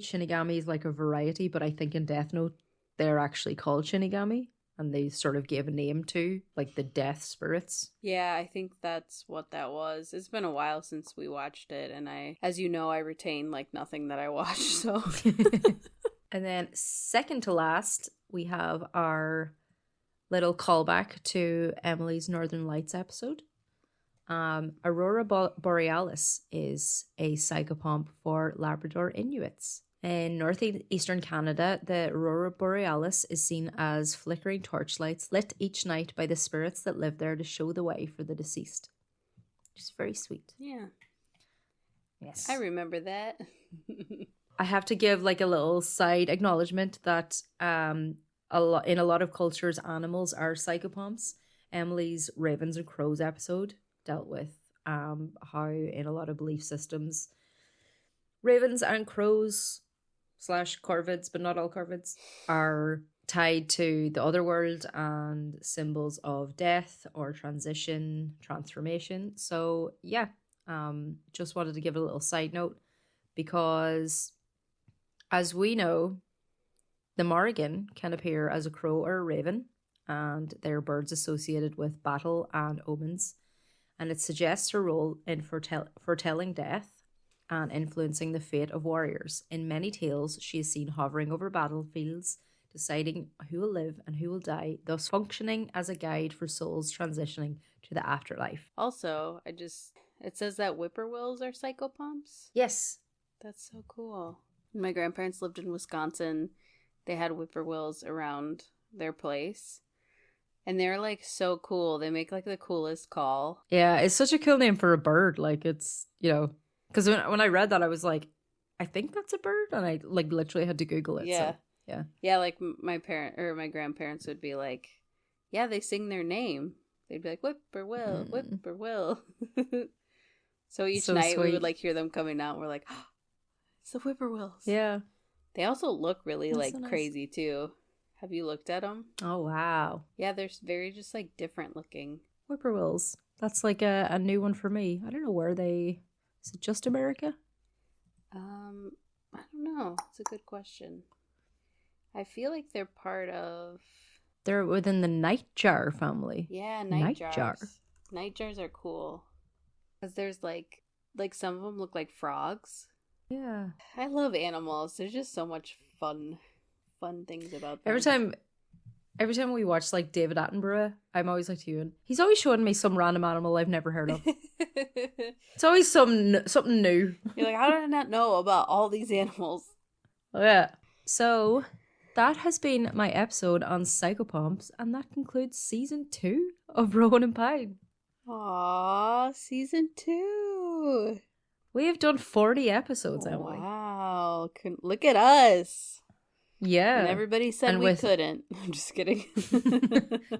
Shinigami is like a variety, but I think in Death Note they're actually called Shinigami, and they sort of gave a name to like the death spirits. Yeah, I think that's what that was. It's been a while since we watched it, and as you know, I retain like nothing that I watch, so. And then second to last, we have our little callback to Emily's Northern Lights episode. Aurora Borealis is a psychopomp for Labrador Inuits. In northeastern Canada, the Aurora Borealis is seen as flickering torchlights lit each night by the spirits that live there to show the way for the deceased. Which is very sweet. Yeah. Yes. I remember that. I have to give like a little side acknowledgement that in a lot of cultures, animals are psychopomps. Emily's Ravens and Crows episode dealt with how in a lot of belief systems, ravens and crows / corvids, but not all corvids, are tied to the other world and symbols of death or transition, transformation. So yeah, just wanted to give a little side note, because as we know, the Morrigan can appear as a crow or a raven, and they're birds associated with battle and omens, and it suggests her role in foretelling death and influencing the fate of warriors. In many tales, she is seen hovering over battlefields, deciding who will live and who will die, thus functioning as a guide for souls transitioning to the afterlife. Also, it says that whippoorwills are psychopomps? Yes. That's so cool. When my grandparents lived in Wisconsin, they had whippoorwills around their place. And they're like so cool. They make like the coolest call. Yeah, it's such a cool name for a bird. Like it's, because when I read that, I was like, I think that's a bird, and I like literally had to Google it. Yeah, so, yeah, yeah. Like my grandparents would be like, yeah, they sing their name. They'd be like whippoorwill, whippoorwill. So each night we would like hear them coming out. And we're like, oh, it's the whippoorwills. Yeah. They also look really That's like so nice. Crazy too. Have you looked at them? Oh wow. Yeah, they're very just like different looking. Whippoorwills. That's like a new one for me. I don't know where they. Is it just America? I don't know. It's a good question. I feel like they're part of. They're within the nightjar family. Yeah, nightjars. Nightjars are cool. Because there's like some of them look like frogs. Yeah. I love animals. There's just so much fun things about them. Every time we watch like David Attenborough, I'm always like to you, and he's always showing me some random animal I've never heard of. It's always something new. You're like, how did I not know about all these animals? Yeah. So that has been my episode on Psychompomps, and that concludes season 2 of Rowan and Pine. Aww, season 2. We have done 40 episodes, Emily. Wow. Look at us. Yeah. And everybody said we couldn't. I'm just kidding.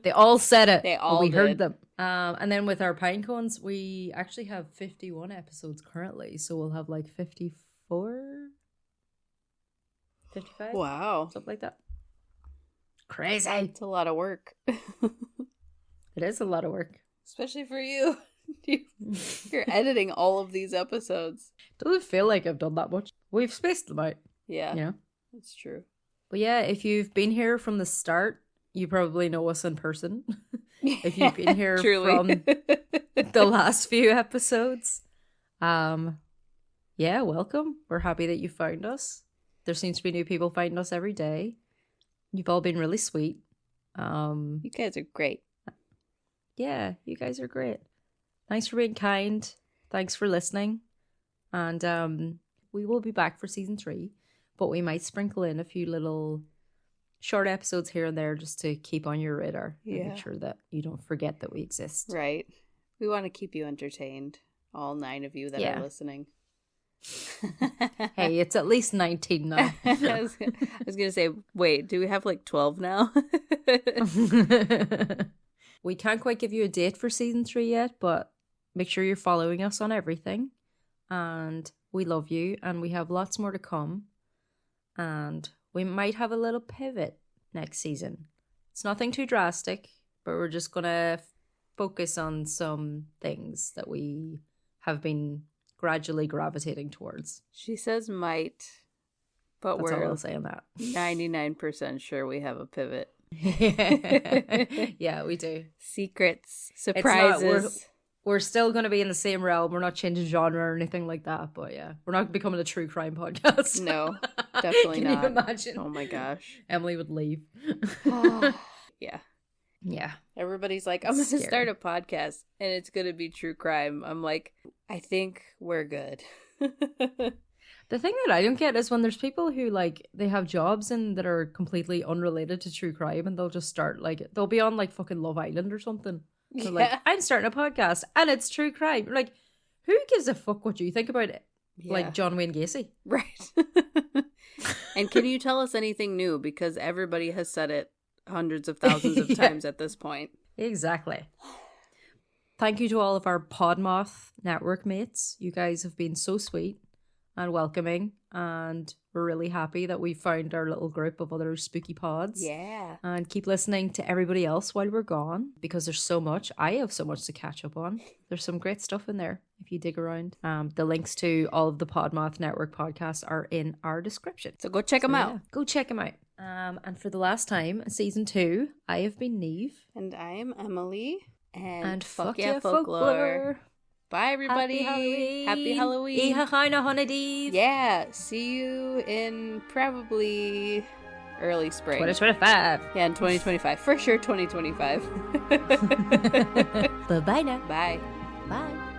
They all said it. They all did. Heard them. And then with our pine cones, we actually have 51 episodes currently. So we'll have like 54? 55? Wow. Something like that. Crazy. It's a lot of work. It is a lot of work. Especially for you. You're editing all of these episodes. Doesn't feel like I've done that much. We've spaced them out. Yeah. Yeah. That's true. But yeah, if you've been here from the start, you probably know us in person. If you've been here from the last few episodes, yeah, welcome. We're happy that you found us. There seems to be new people finding us every day. You've all been really sweet. You guys are great. Yeah, you guys are great. Thanks for being kind. Thanks for listening. And we will be back for season 3. But we might sprinkle in a few little short episodes here and there just to keep on your radar. Yeah. And make sure that you don't forget that we exist. Right. We want to keep you entertained. All 9 of you that are listening. Hey, it's at least 19 now. I was going to say, wait, do we have like 12 now? We can't quite give you a date for season 3 yet, but make sure you're following us on everything. And we love you, and we have lots more to come. And we might have a little pivot next season. It's nothing too drastic, but we're just going to focus on some things that we have been gradually gravitating towards. She says might, but That's we're all I'll say on that. 99% sure we have a pivot. Yeah, we do. Secrets, surprises. We're still going to be in the same realm. We're not changing genre or anything like that. But yeah, we're not becoming a true crime podcast. No, definitely Can not. you imagine? Oh my gosh. Emily would leave. Yeah. Yeah. Everybody's like, I'm going to start a podcast and it's going to be true crime. I'm like, I think we're good. The thing that I don't get is when there's people who like they have jobs and that are completely unrelated to true crime, and they'll just start like they'll be on like fucking Love Island or something. They're like, I'm starting a podcast and it's true crime. Like, who gives a fuck what you think about it? Yeah. Like John Wayne Gacy. Right. And can you tell us anything new? Because everybody has said it hundreds of thousands of times at this point. Exactly. Thank you to all of our PodMoth network mates. You guys have been so sweet and welcoming, and we're really happy that we found our little group of other spooky pods. Yeah. And keep listening to everybody else while we're gone, because there's so much. I have so much to catch up on. There's some great stuff in there if you dig around. The links to all of the PodMoth Network podcasts are in our description. So go check them out. Yeah, go check them out. And for the last time, season 2, I have been Niamh. And I am Emily. And fuck yeah, folklore. Bye, everybody. Happy Halloween. Yeah. See you in probably early spring. 2025. Yeah, in 2025. For sure, 2025. Bye-bye now. Bye. Bye.